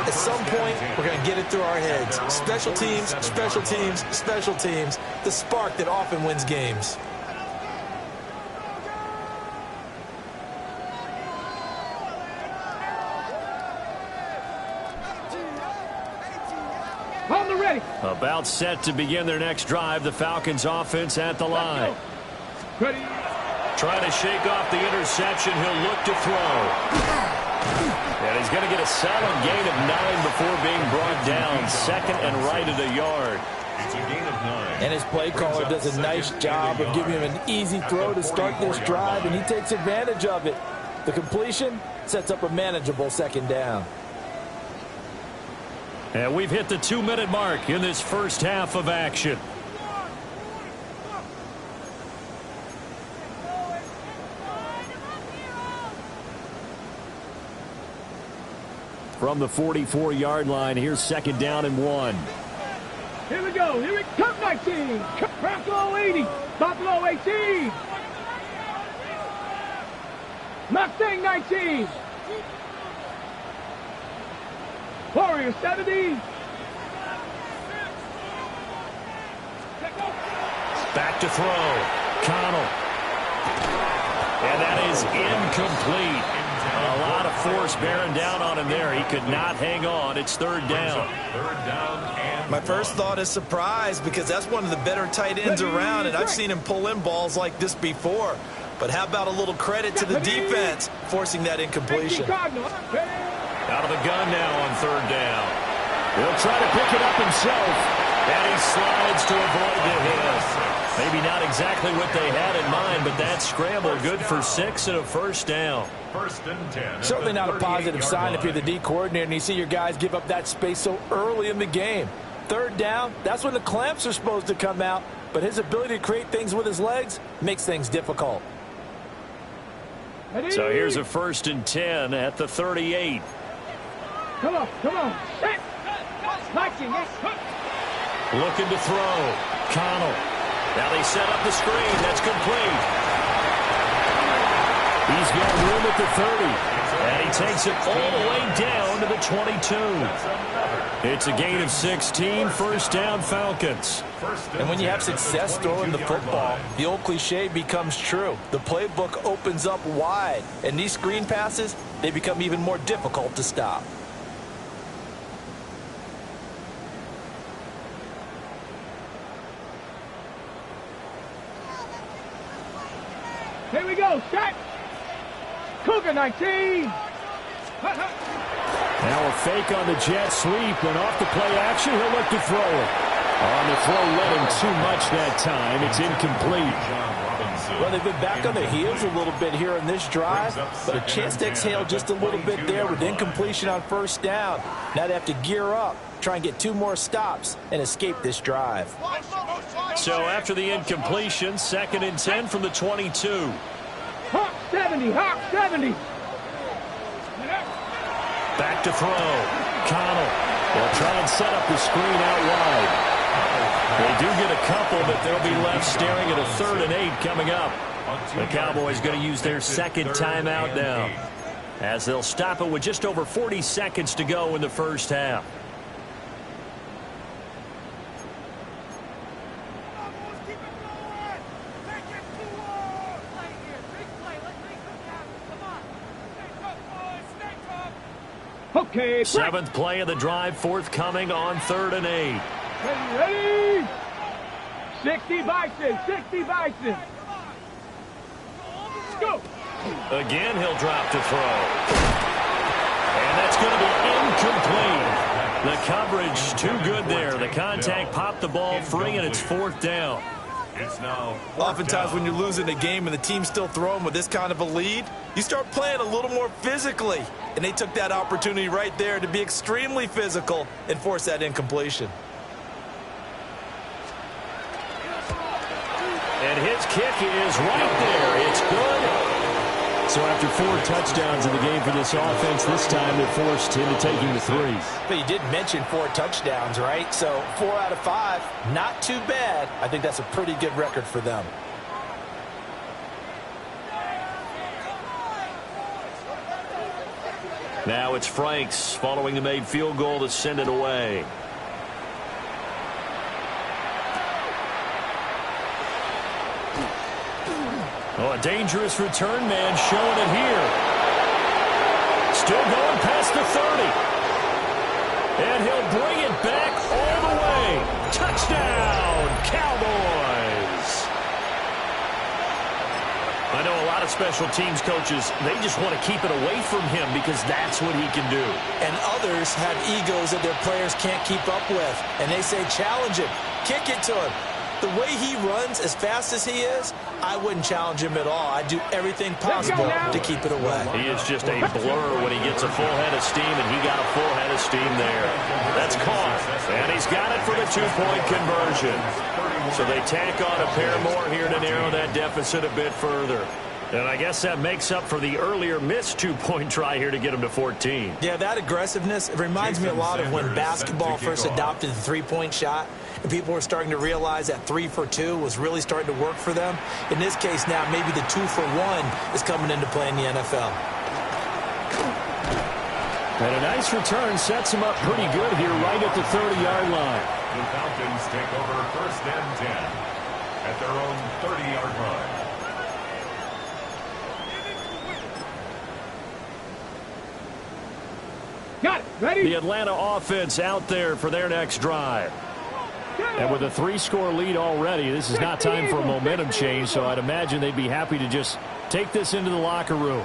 At some point, we're going to get it through our heads. Special teams, special teams, special teams. The spark that often wins games. On the ready. About set to begin their next drive. The Falcons offense at the line. Ready. Trying to shake off the interception. He'll look to throw. And he's going to get a solid gain of 9 before being brought down. Second and right at a yard. It's a gain of 9. And his play caller does a nice job of giving him an easy throw to start this drive, and he takes advantage of it. The completion sets up a manageable second down. And we've hit the 2-minute mark in this first half of action. From the 44-yard line, here's second down and 1. Here we go. Here we come. 19. Buffalo 80. Buffalo 18. Mustang 19. Warrior 70. Back to throw. Connell. And that is incomplete. A lot of force bearing down on him there. He could not hang on. It's third down. Third down and My first thought is surprise, because that's one of the better tight ends around, and I've seen him pull in balls like this before. But how about a little credit to the defense forcing that incompletion? Out of the gun now on third down. He'll try to pick it up himself. And he slides to avoid the hit. Maybe not exactly what they had in mind, but that scramble good for 6 and a first down. First and 10. Certainly not a positive sign if you're the D coordinator and you see your guys give up that space so early in the game. Third down, that's when the clamps are supposed to come out, but his ability to create things with his legs makes things difficult. So here's a first and 10 at the 38. Come on. Set. Looking to throw. Connell. Now they set up the screen. That's complete. He's got room at the 30. And he takes it all the way down to the 22. It's a gain of 16. First down, Falcons. And when you have success throwing the football, the old cliche becomes true. The playbook opens up wide. And these screen passes, they become even more difficult to stop. Here we go. Set. Cougar 19. Now a fake on the jet sweep, and off the play action, he'll look to throw it. On the throw, led him too much that time. It's incomplete. Well, they've been back on their heels a little bit here in this drive, but a chance to exhale just a little bit there with incompletion on first down. Now they have to gear up, try and get 2 more stops, and escape this drive. So after the incompletion, second and 10 from the 22. Hawk 70. Back to throw. Connell. They'll try and set up the screen out wide. They do get a couple, but they'll be left staring at a 3rd and 8 coming up. The Cowboys going to use their second timeout now, as they'll stop it with just over 40 seconds to go in the first half. Okay. 7th play of the drive, forthcoming on 3rd and 8. Ready. 60 Bison. Go. Again, he'll drop to throw. And that's going to be incomplete. The coverage too good there. The contact popped the ball free, and it's 4th down. Oftentimes when you're losing a game and the team's still throwing with this kind of a lead, you start playing a little more physically. And they took that opportunity right there to be extremely physical and force that incompletion. And his kick is right there. It's good. So after 4 touchdowns in the game for this offense, this time they're forced into taking the 3. But you did mention 4 touchdowns, right? So 4 out of 5, not too bad. I think that's a pretty good record for them. Now it's Franks following the made field goal to send it away. Oh, a dangerous return man showing it here. Still going past the 30. And he'll bring it back all the way. Touchdown, Cowboys. I know a lot of special teams coaches, they just want to keep it away from him because that's what he can do. And others have egos that their players can't keep up with. And they say, challenge him, kick it to him. The way he runs as fast as he is, I wouldn't challenge him at all. I'd do everything possible to keep it away. He is just a blur when he gets a full head of steam, and he got a full head of steam there. That's caught, and he's got it for the 2-point conversion. So they tack on a pair more here to narrow that deficit a bit further. And I guess that makes up for the earlier missed 2-point try here to get him to 14. Yeah, that aggressiveness, it reminds me a lot of when basketball first adopted the 3-point shot. And people were starting to realize that 3 for 2 was really starting to work for them. In this case now, maybe the 2 for 1 is coming into play in the NFL. And a nice return sets him up pretty good here right at the 30-yard line. The Falcons take over first and 10 at their own 30-yard line. Got it. Ready? The Atlanta offense out there for their next drive. And with a 3-score lead already, this is not time for a momentum change, so I'd imagine they'd be happy to just take this into the locker room.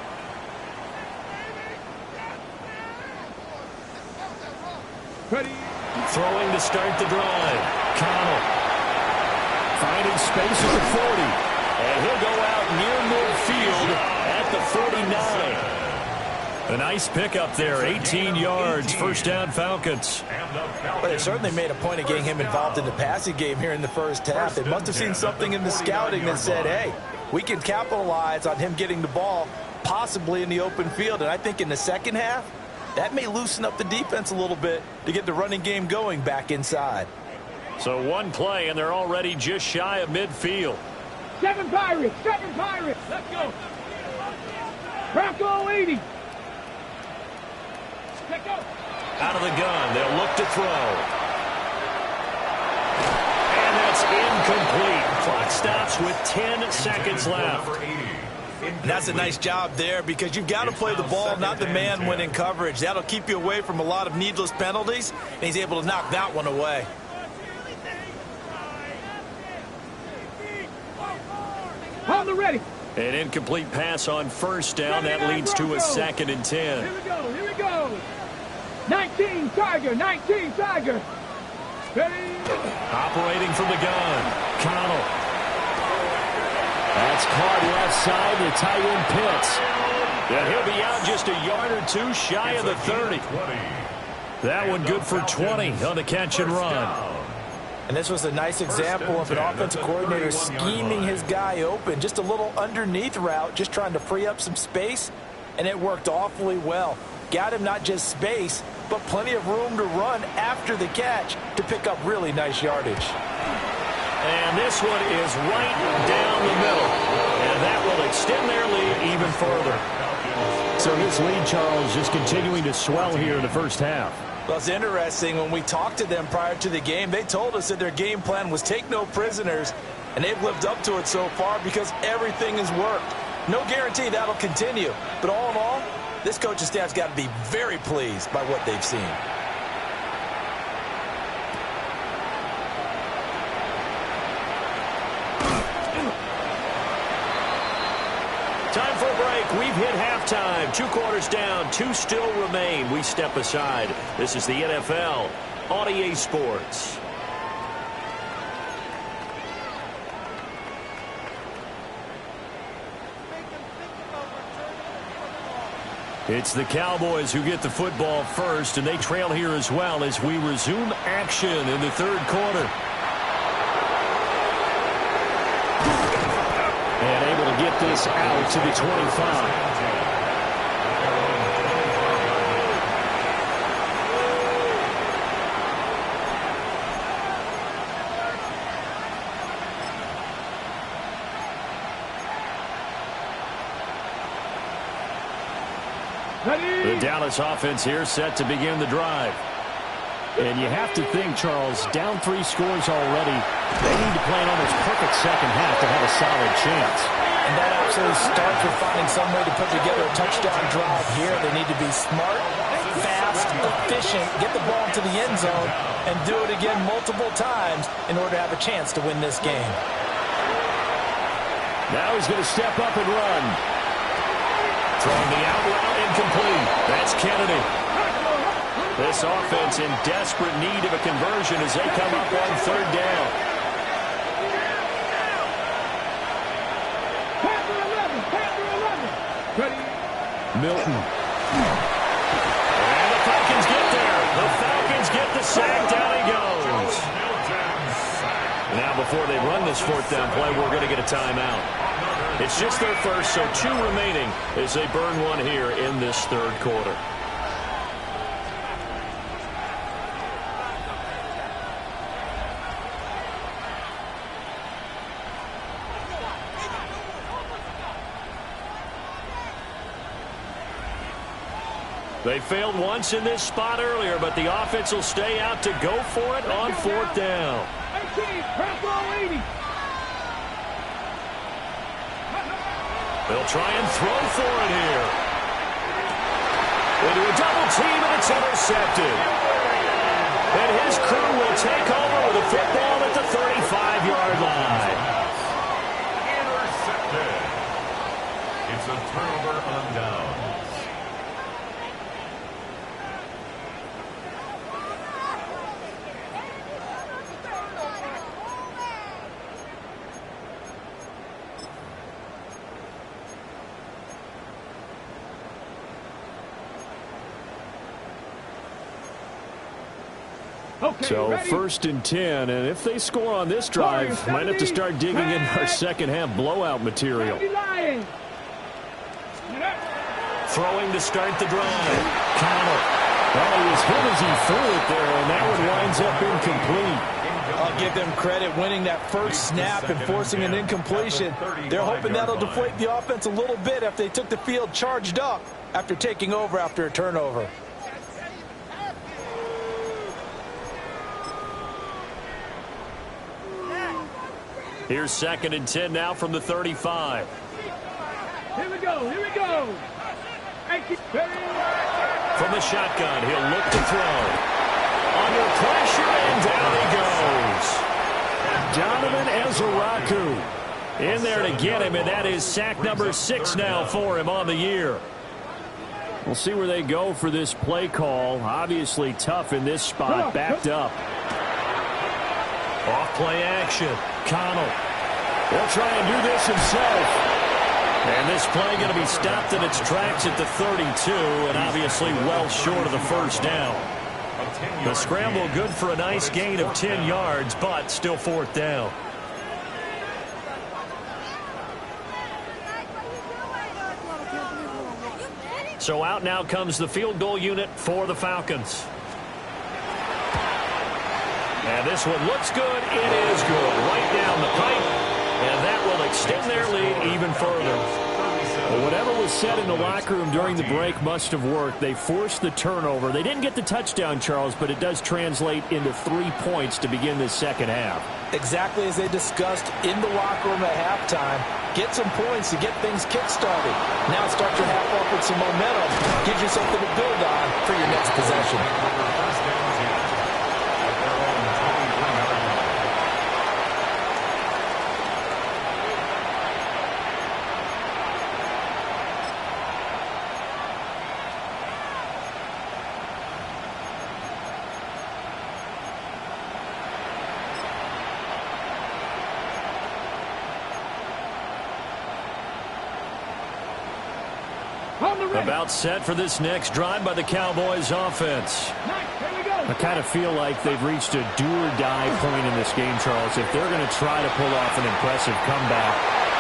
Throwing to start the drive. Connell finding space at the 40. And he'll go out near midfield at the 49. A nice pickup there, 18 yards, first down Falcons. Well, they certainly made a point of getting him involved in the passing game here in the first half. They must have seen something in the scouting that said, hey, we can capitalize on him getting the ball possibly in the open field. And I think in the second half, that may loosen up the defense a little bit to get the running game going back inside. So one play, and they're already just shy of midfield. 7 Pirates, 7 Pirates. Let's go. Bronco 80. Let's go. Out of the gun, they'll look to throw. And that's incomplete. Clock stops with 10 seconds left. And that's a nice job there because you've got to play the ball, not the man when in coverage. That'll keep you away from a lot of needless penalties, and he's able to knock that one away. On the ready. An incomplete pass on first down. That leads to a 2nd and 10. Here we go, here we go. 19 Tiger, 19 Tiger. Ready. Operating from the gun. Connell. That's caught left side to tight end Pitts. And he'll be out just a yard or two shy of the 30. That one good for 20 on the catch and run. And this was a nice example of an offensive coordinator scheming his guy open. Just a little underneath route, just trying to free up some space, and it worked awfully well. Got him not just space, but plenty of room to run after the catch to pick up really nice yardage. And this one is right down the middle. And that will extend their lead even further. So this lead, Charles, just continuing to swell here in the first half. Well, it's interesting. When we talked to them prior to the game, they told us that their game plan was take no prisoners, and they've lived up to it so far because everything has worked. No guarantee that'll continue. But all in all, this coaching staff's got to be very pleased by what they've seen. Time for a break. We've hit halftime. 2 quarters down. 2 still remain. We step aside. This is the NFL on EA Sports. It's the Cowboys who get the football first, and they trail here as well as we resume action in the 3rd quarter. And able to get this out to the 25. The Dallas offense here set to begin the drive. And you have to think, Charles, down 3 scores already. They need to play an almost perfect second half to have a solid chance. And that absolutely starts with finding some way to put together a touchdown drive here. They need to be smart, fast, efficient, get the ball into the end zone, and do it again multiple times in order to have a chance to win this game. Now he's going to step up and run. Throwing the out route incomplete. That's Kennedy. This offense in desperate need of a conversion as they come up on 3rd down. Milton. And the Falcons get there. The Falcons get the sack. Down he goes. Now before they run this 4th down play, we're going to get a timeout. It's just their first, so 2 remaining as they burn one here in this 3rd quarter. They failed once in this spot earlier, but the offense will stay out to go for it on 4th down. 18, Bronco 80. They'll try and throw for it here. Into a double team, and it's intercepted. And his crew will take over with a football downs. Okay, So ready? 1st and 10, and if they score on this drive, might have to start digging in our second half blowout material. Throwing to start the drive. Connell. Well, he was hit as he threw it there, and that one winds up incomplete. I'll give them credit winning that first snap and forcing an incompletion. They're hoping that'll deflate the offense a little bit after they took the field charged up after taking over after a turnover. Here's 2nd and 10 now from the 35. Here we go, here we go. From the shotgun, he'll look to throw. Under pressure, and down he goes. Donovan Ezeraku in there to get him, and that is sack number 6 now for him on the year. We'll see where they go for this play call. Obviously tough in this spot, backed up. Off play action. Connell will try and do this himself. And this play going to be stopped in its tracks at the 32, and obviously well short of the first down. The scramble good for a nice gain of 10 yards, but still 4th down. So out now comes the field goal unit for the Falcons. And this one looks good. It is good. Right down the pipe. And that will extend their lead even further. Well, whatever was said in the locker room during the break must have worked. They forced the turnover. They didn't get the touchdown, Charles, but it does translate into 3 points to begin this second half. Exactly as they discussed in the locker room at halftime. Get some points to get things kick-started. Now start your half off with some momentum. Gives you something to build on for your next possession. About set for this next drive by the Cowboys offense. I kind of feel like they've reached a do-or-die point in this game, Charles. If they're going to try to pull off an impressive comeback,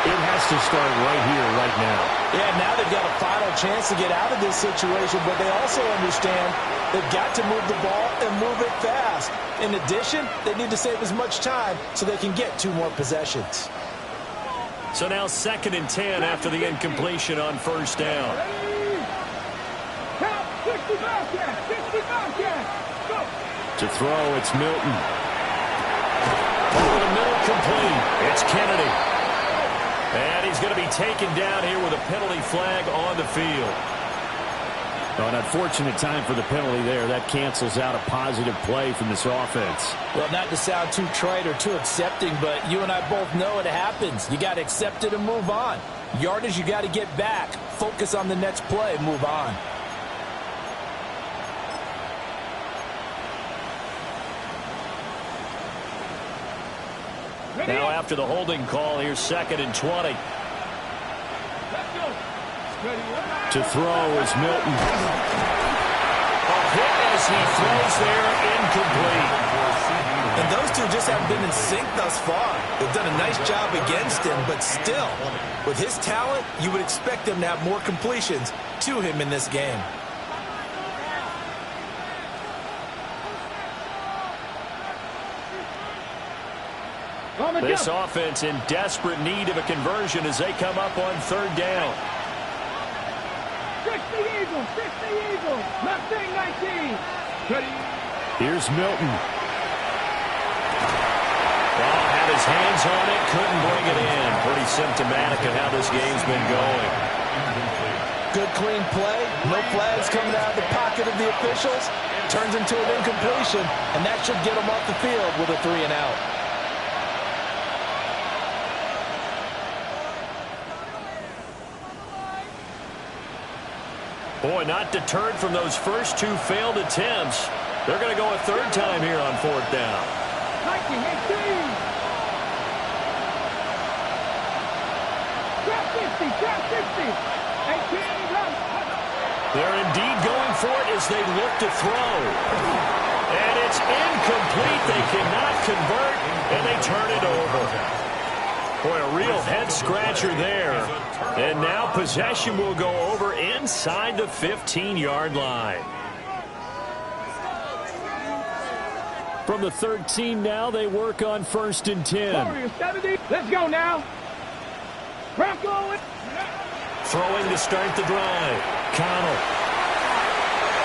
it has to start right here, right now. Yeah, now they've got a final chance to get out of this situation, but they also understand they've got to move the ball and move it fast. In addition, they need to save as much time so they can get 2 more possessions. So now 2nd and 10 after the incompletion on 1st down. 65 yards. Go. To throw, it's Milton. Over the middle, complete. It's Kennedy. And he's going to be taken down here with a penalty flag on the field. Oh, an unfortunate time for the penalty there. That cancels out a positive play from this offense. Well, not to sound too trite or too accepting, but you and I both know it happens. You got to accept it and move on. Yardage, you got to get back. Focus on the next play, move on. Now after the holding call, here's 2nd and 20. To throw is Milton. A hit as he throws there, incomplete. And those two just haven't been in sync thus far. They've done a nice job against him, but still, with his talent, you would expect him to have more completions to him in this game. This offense in desperate need of a conversion as they come up on 3rd down. 60 Eagles. Left thing 19. Here's Milton. Well, had his hands on it, couldn't bring it in. Pretty symptomatic of how this game's been going. Good clean play. No flags coming out of the pocket of the officials. Turns into an incompletion, and that should get them off the field with a 3 and out. Boy, not deterred from those first two failed attempts. They're going to go a third time here on fourth down. 19, 18. Trap 60, trap 60. 18, run. They're indeed going for it as they look to throw. And it's incomplete. They cannot convert, and they turn it over. Boy, a real head-scratcher there. And now possession will go over inside the 15-yard line. From the 13 now, they work on 1st and 10. 70. Let's go now. Rocco. Throwing to start the drive. Connell.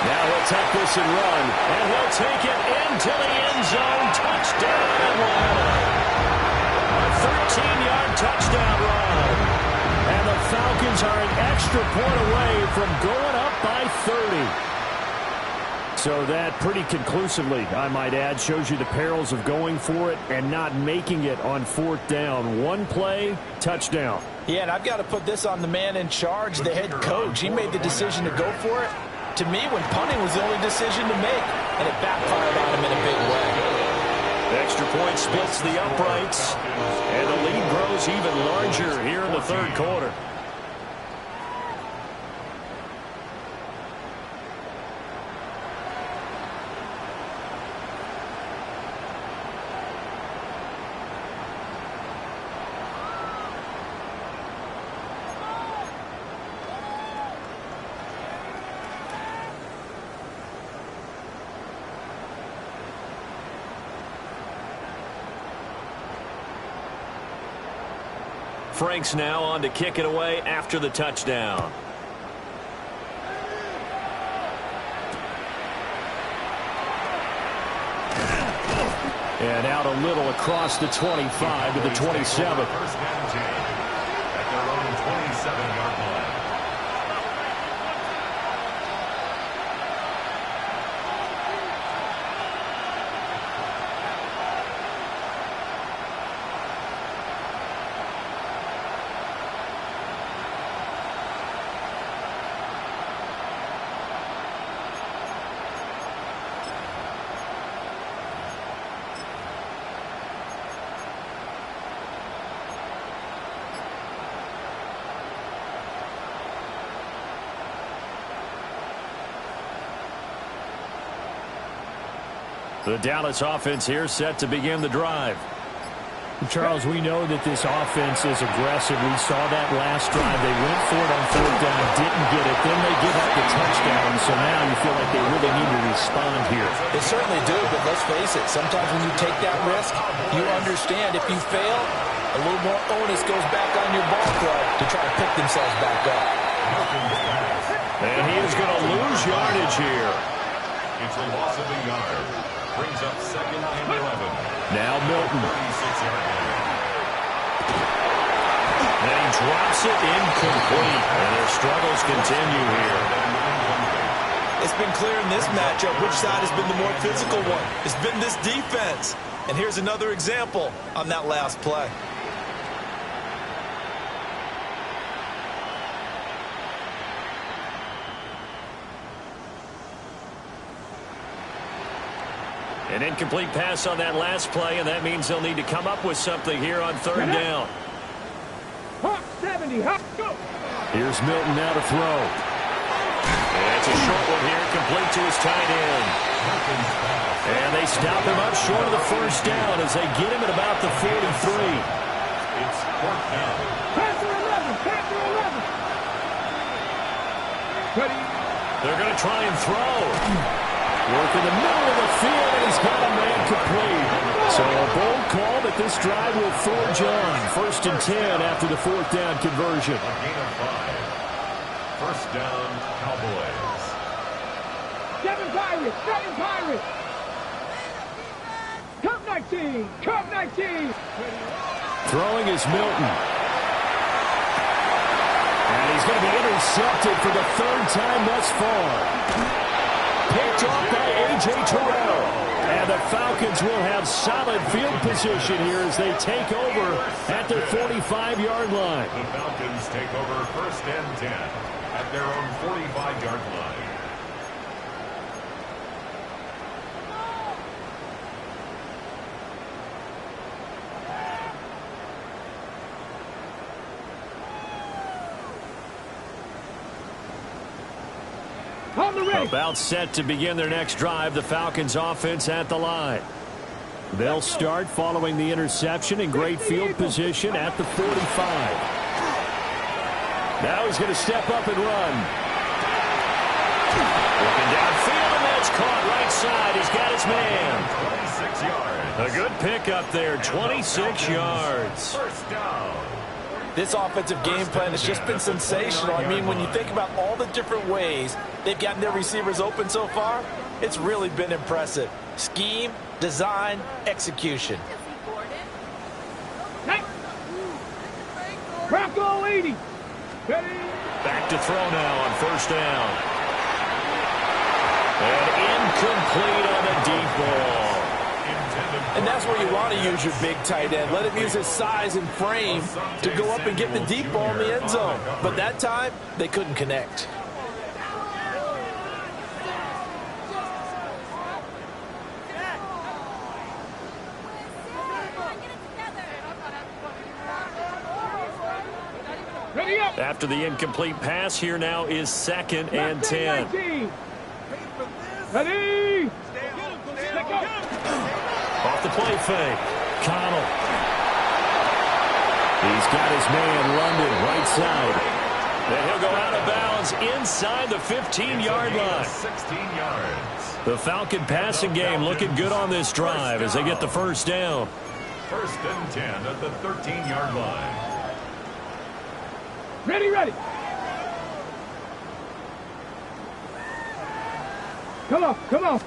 Now he'll take this and run. And he'll take it into the end zone. Touchdown, Atlanta. A 13-yard touchdown run. And the Falcons are an extra point away from going up by 30. So that pretty conclusively, I might add, shows you the perils of going for it and not making it on 4th down. One play, touchdown. Yeah, and I've got to put this on the man in charge, the head coach. He made the decision to go for it. To me, when punting was the only decision to make, and it backfired on him in a big way. Extra point splits the uprights, and the lead grows even larger here in the third quarter. Franks now on to kick it away after the touchdown. And out a little across the 25 to the 27. First and 10 at their own 27-yard line. The Dallas offense here set to begin the drive. Charles, we know that this offense is aggressive. We saw that last drive. They went for it on 4th down, didn't get it. Then they give up the touchdown. So now you feel like they really need to respond here. They certainly do, but let's face it. Sometimes when you take that risk, you understand if you fail, a little more onus goes back on your ball club to try to pick themselves back up. And he is going to lose yardage here. It's a loss of a yard. Brings up 2nd and 11. Now Milton. 36-yard line. And he drops it incomplete. And their struggles continue here. It's been clear in this matchup which side has been the more physical one. It's been this defense. And here's another example on that last play. An incomplete pass on that last play, and that means they'll need to come up with something here on 3rd down. Hop 70, hop, go. Here's Milton now to throw. And it's a short one here, complete to his tight end. And they stop him up short of the 1st down as they get him at about the 43. It's 4th down. Panther 11, Panther 11. Ready? They're going to try and throw. Work in the middle of the field, and he's got a man complete. So a bold call that this drive will forge on. 1st and 10 after the 4th down conversion. A gain of 5. 1st down, Cowboys. 7 Pirates, 7 Pirates. Cup 19, Cup 19. Throwing is Milton. And he's going to be intercepted for the 3rd time thus far. Picked off by A.J. Terrell. And the Falcons will have solid field position here as they take over at their 45-yard line. The Falcons take over 1st and 10 at at their own 45-yard line. About set to begin their next drive, the Falcons offense at the line. They'll start following the interception in great field position at the 45. Now he's going to step up and run. Looking downfield, and that's caught right side. He's got his man. 26 yards. A good pickup there, 26 yards. First down. This offensive game plan has just been sensational. I mean, when you think about all the different ways they've gotten their receivers open so far, it's really been impressive. Scheme, design, execution. Bronco 80. Back to throw now on first down. And incomplete on a deep ball. And that's where you want to use your big tight end. Let him use his size and frame to go up and get the deep ball in the end zone. But that time, they couldn't connect. After the incomplete pass, here now is 2nd and 10. Ready? Off the play fake. Connell. He's got his man, London, right side. And he'll go out of bounds inside the 15-yard line. 16 yards. The Falcon passing game looking good on this drive as they get the first down. First and 10 at the 13-yard line. Ready. Come on.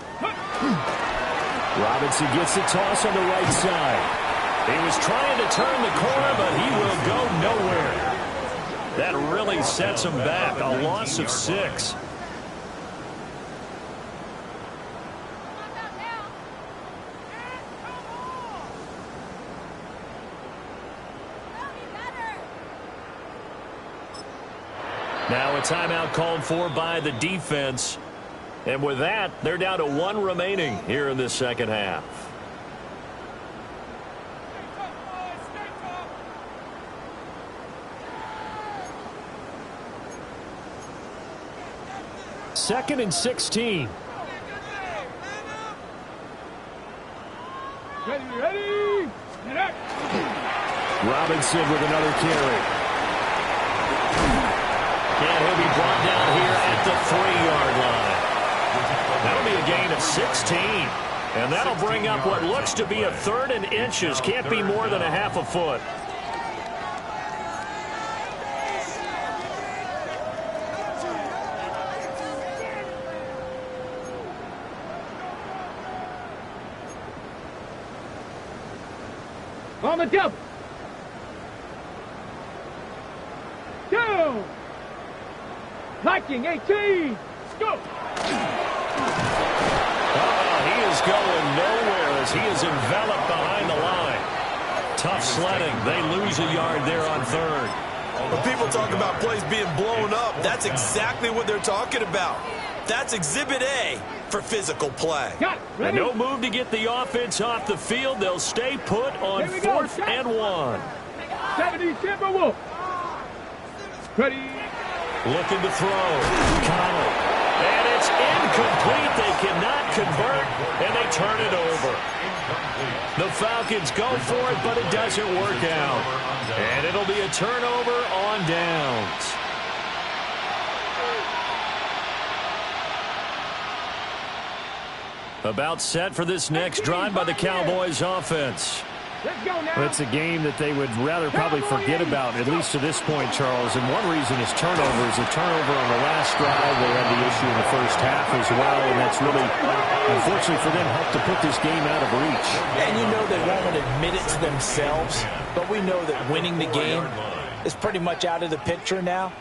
Robinson gets the toss on the right side. He was trying to turn the corner, but he will go nowhere. That really sets him back. A loss of 6. Now a timeout called for by the defense. And with that, they're down to 1 remaining here in this second half. Second and 16. Ready. Robinson with another carry. And he'll be brought down here at the 3-yard line. That'll be a gain of 16. And that'll bring up what looks to be a 3rd and inches. Can't be more than a half a foot. On the double. Down. Liking 18. Go. He is going nowhere as he is enveloped behind the line. Tough sledding. They lose a yard there on 3rd. When people talk about plays being blown up, that's exactly what they're talking about. That's Exhibit A for physical play. And no move to get the offense off the field. They'll stay put on 4th and 1. 70 Timberwolves. Ready. Looking to throw. Connell. And it's incomplete. They cannot convert, and they turn it over. The Falcons go for it, but it doesn't work out. And it'll be a turnover on downs. About set for this next drive by the Cowboys offense. It's a game that they would rather probably forget about, at least to this point, Charles. And one reason is turnovers. A turnover on the last drive. They had the issue in the first half as well, and that's really, unfortunately for them, helped to put this game out of reach. And you know they won't admit it to themselves, but we know that winning the game is pretty much out of the picture now.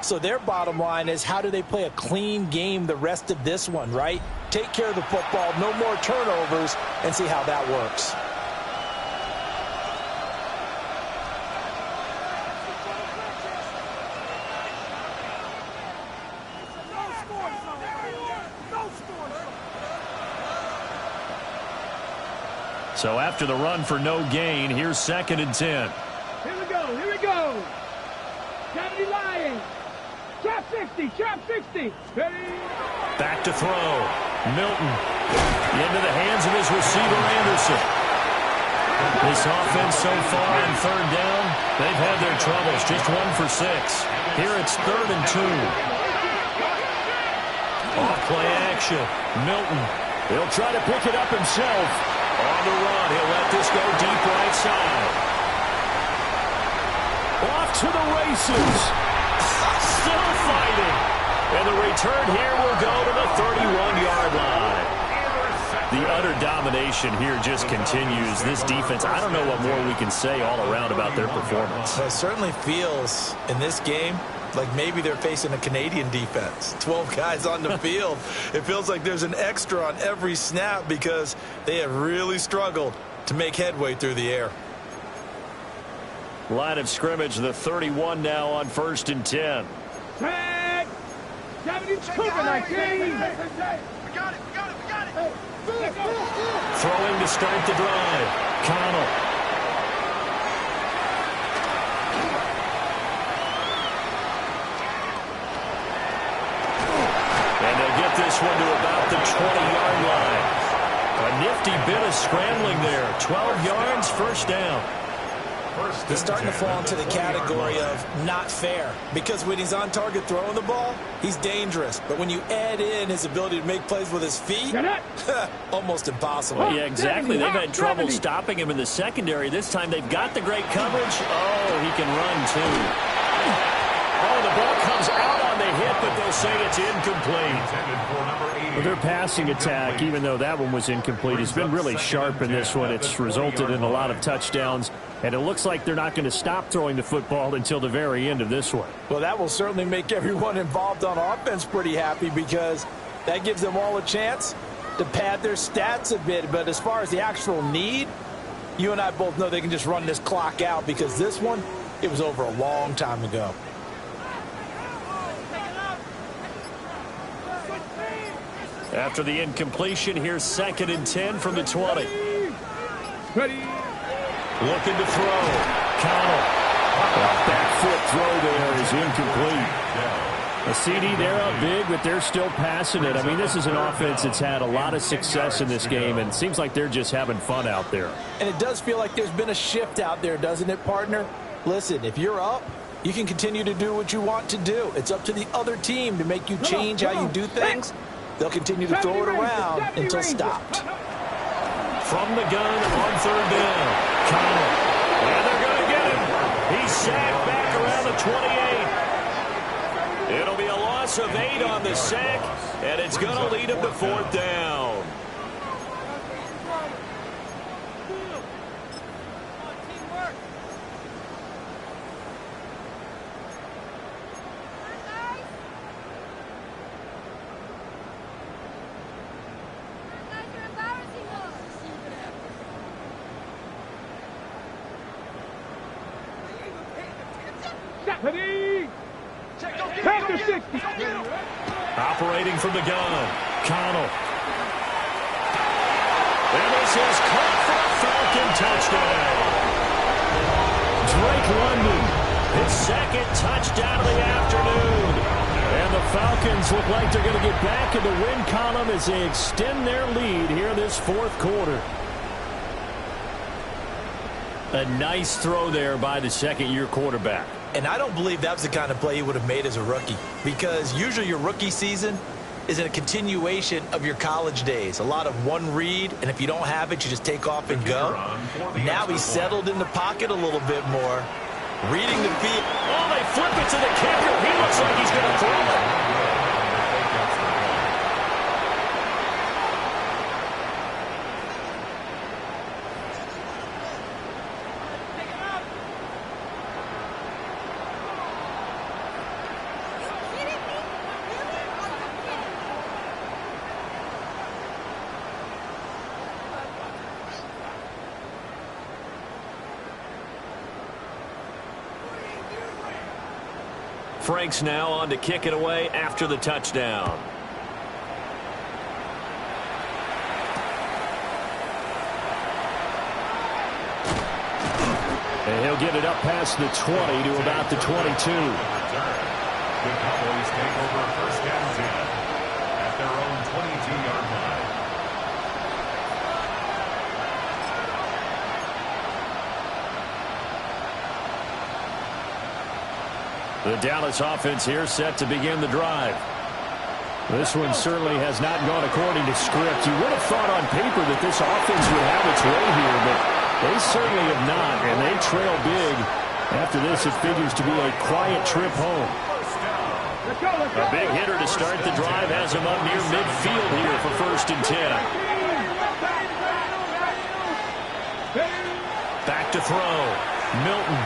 So their bottom line is, how do they play a clean game the rest of this one, right? Take care of the football, no more turnovers, and see how that works. So after the run for no gain, here's 2nd and 10. Here we go, here we go. 70 Lions. Trap 60, trap 60. Ready? Back to throw. Milton into the hands of his receiver, Anderson. This offense so far on 3rd down, they've had their troubles. Just 1 for 6. Here it's 3rd and 2. Off play action. Milton. He'll try to pick it up himself. On the run. He'll let this go deep right side. Off to the races. Still fighting. And the return here will go to the 31-yard line. The utter domination here just continues. This defense, I don't know what more we can say all around about their performance. Well, it certainly feels in this game like maybe they're facing a Canadian defense. 12 guys on the field. It feels like there's an extra on every snap because they have really struggled to make headway through the air. Line of scrimmage, the 31 now on 1st and 10. Tag. 72 for 19. We got it. Throwing to start the drive. Connell. And they'll get this one to about the 20-yard line. A nifty bit of scrambling there. 12 yards, 1st down. He's starting to fall into the category of not fair because when he's on target throwing the ball, he's dangerous. But when you add in his ability to make plays with his feet, almost impossible. Yeah, exactly. They've had trouble stopping him in the secondary. This time they've got the great coverage. Oh, he can run too. Oh, the ball comes out on the hit, but they'll say it's incomplete. Well, their passing attack, even though that one was incomplete, has been really sharp in this one. It's resulted in a lot of touchdowns, and it looks like they're not going to stop throwing the football until the very end of this one. Well, that will certainly make everyone involved on offense pretty happy because that gives them all a chance to pad their stats a bit. But as far as the actual need, you and I both know they can just run this clock out because this one, it was over a long time ago. After the incompletion, here's 2nd and 10 from the 20. Ready. Looking to throw. Connell. Back foot throw there is incomplete. A CD, they're up big, but they're still passing it. I mean, this is an offense that's had a lot of success in this game, and it seems like they're just having fun out there. And it does feel like there's been a shift out there, doesn't it, partner? Listen, if you're up, you can continue to do what you want to do. It's up to the other team to make you change how you do things. They'll continue to throw it around until stopped. From the gun on 3rd down. Connell. And they're going to get him. He's sacked back around the 28. It'll be a loss of 8 on the sack, and it's going to lead him to 4th down. Operating from the gun. Connell. And this is caught for a Falcon touchdown. Drake London, his 2nd touchdown of the afternoon. And the Falcons look like they're going to get back in the win column as they extend their lead here this 4th quarter. A nice throw there by the 2nd-year quarterback. And I don't believe that was the kind of play he would have made as a rookie because usually your rookie season is a continuation of your college days. A lot of one read, and if you don't have it, you just take off and go. Now he's settled in the pocket a little bit more, reading the field. Oh, they flip it to the kicker. He looks like he's going to throw it. Franks now on to kick it away after the touchdown. And he'll get it up past the 20 to about the 22. The Cowboys take over 1st and 10 at their own 22-yard line. The Dallas offense here set to begin the drive. This one certainly has not gone according to script. You would have thought on paper that this offense would have its way here, but they certainly have not, and they trail big. After this, it figures to be a quiet trip home. A big hitter to start the drive has him up near midfield here for 1st and 10. Back to throw. Milton.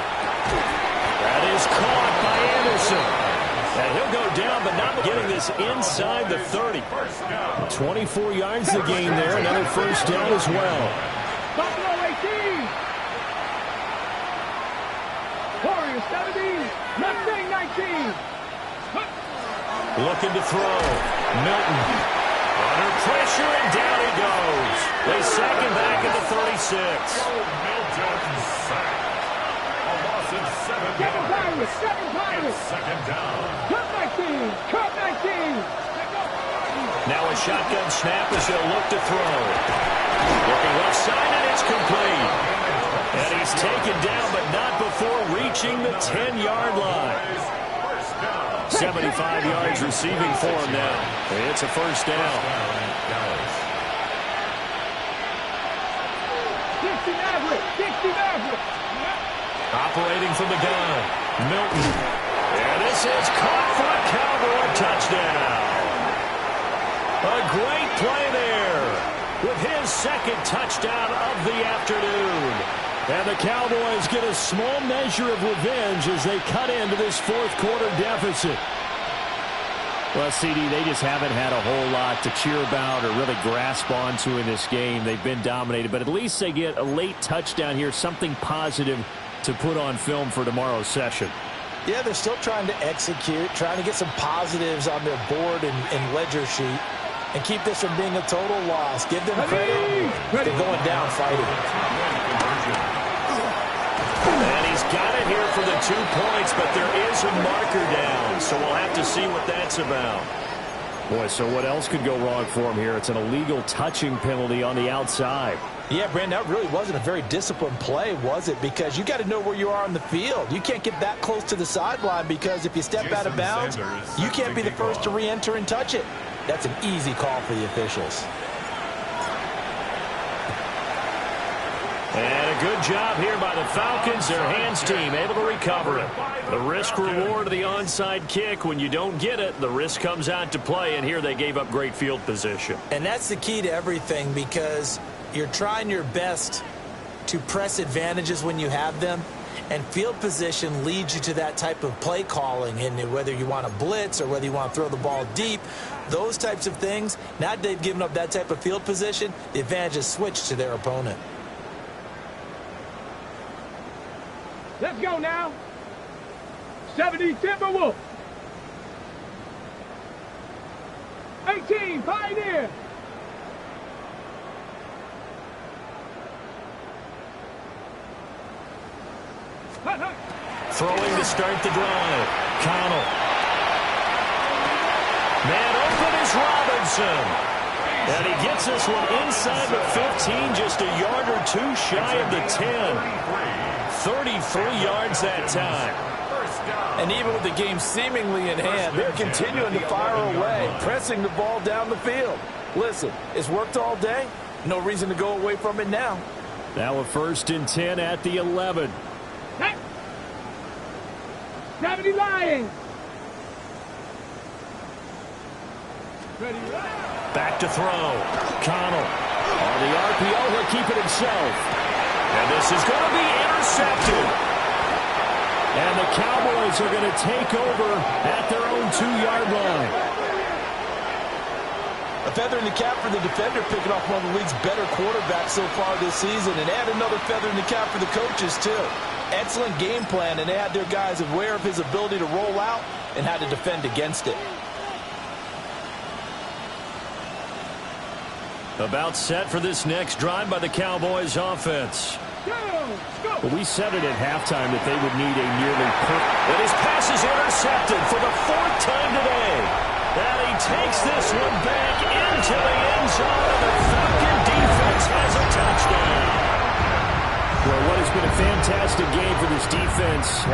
That is caught by Anderson. And he'll go down, but not getting this inside the 30. 24 yards to gain there. Another 1st down as well. Buffalo 18. Warriors 17. Mustang 19. Looking to throw. Milton. Under pressure, and down he goes. They sack him back at the 36. Milton sacked. A loss of 7 yards. 7 Pirates. 2nd down. Cut 19. Cut 19. Now a shotgun snap as they'll look to throw. Looking left side, and it's complete. And he's taken down, but not before reaching the 10-yard line. 75 yards receiving for him now. It's a 1st down. 60 Maverick. Operating from the gun. Milton. And this is caught for a Cowboy touchdown. A great play there with his 2nd touchdown of the afternoon. And the Cowboys get a small measure of revenge as they cut into this 4th quarter deficit. Well, CD, they just haven't had a whole lot to cheer about or really grasp onto in this game. They've been dominated, but at least they get a late touchdown here, something positive to put on film for tomorrow's session. Yeah, they're still trying to execute, trying to get some positives on their board and ledger sheet and keep this from being a total loss. Give them credit. They're going down fighting. And he's got it here for the 2 points, but there is a marker down, so we'll have to see what that's about. Boy, so what else could go wrong for him here? It's an illegal touching penalty on the outside. Yeah, Brandon, that really wasn't a very disciplined play, was it? Because you got to know where you are on the field. You can't get that close to the sideline because if you step out of bounds, you can't be the first to re-enter and touch it. That's an easy call for the officials. And a good job here by the Falcons. Their hands team able to recover it. The risk-reward of the onside kick. When you don't get it, the risk comes out to play, and here they gave up great field position. And that's the key to everything because you're trying your best to press advantages when you have them, and field position leads you to that type of play calling. And whether you want to blitz or whether you want to throw the ball deep, those types of things, now that they've given up that type of field position, the advantage is switched to their opponent. Let's go now. 70 Timberwolves. 18 Pioneer. Throwing to start the drive. Connell. Man open is Robinson. And he gets this one inside the 15, just a yard or two shy of the 10. 33 yards that time. And even with the game seemingly in hand, they're continuing to fire away, pressing the ball down the field. Listen, it's worked all day. No reason to go away from it now. Now a 1st and 10 at the 11. 70 Lions. Back to throw. Connell. On the RPO, he'll keep it himself. And this is going to be intercepted. And the Cowboys are going to take over at their own 2-yard line. A feather in the cap for the defender, picking off one of the league's better quarterbacks so far this season. And add another feather in the cap for the coaches, too. Excellent game plan, and they had their guys aware of his ability to roll out and how to defend against it. About set for this next drive by the Cowboys offense. But we said it at halftime that they would need a nearly perfect. And his pass is intercepted for the 4th time today. And he takes this one back into the end zone, and the Falcon defense has a touchdown. Well, what has been a fantastic game for this defense.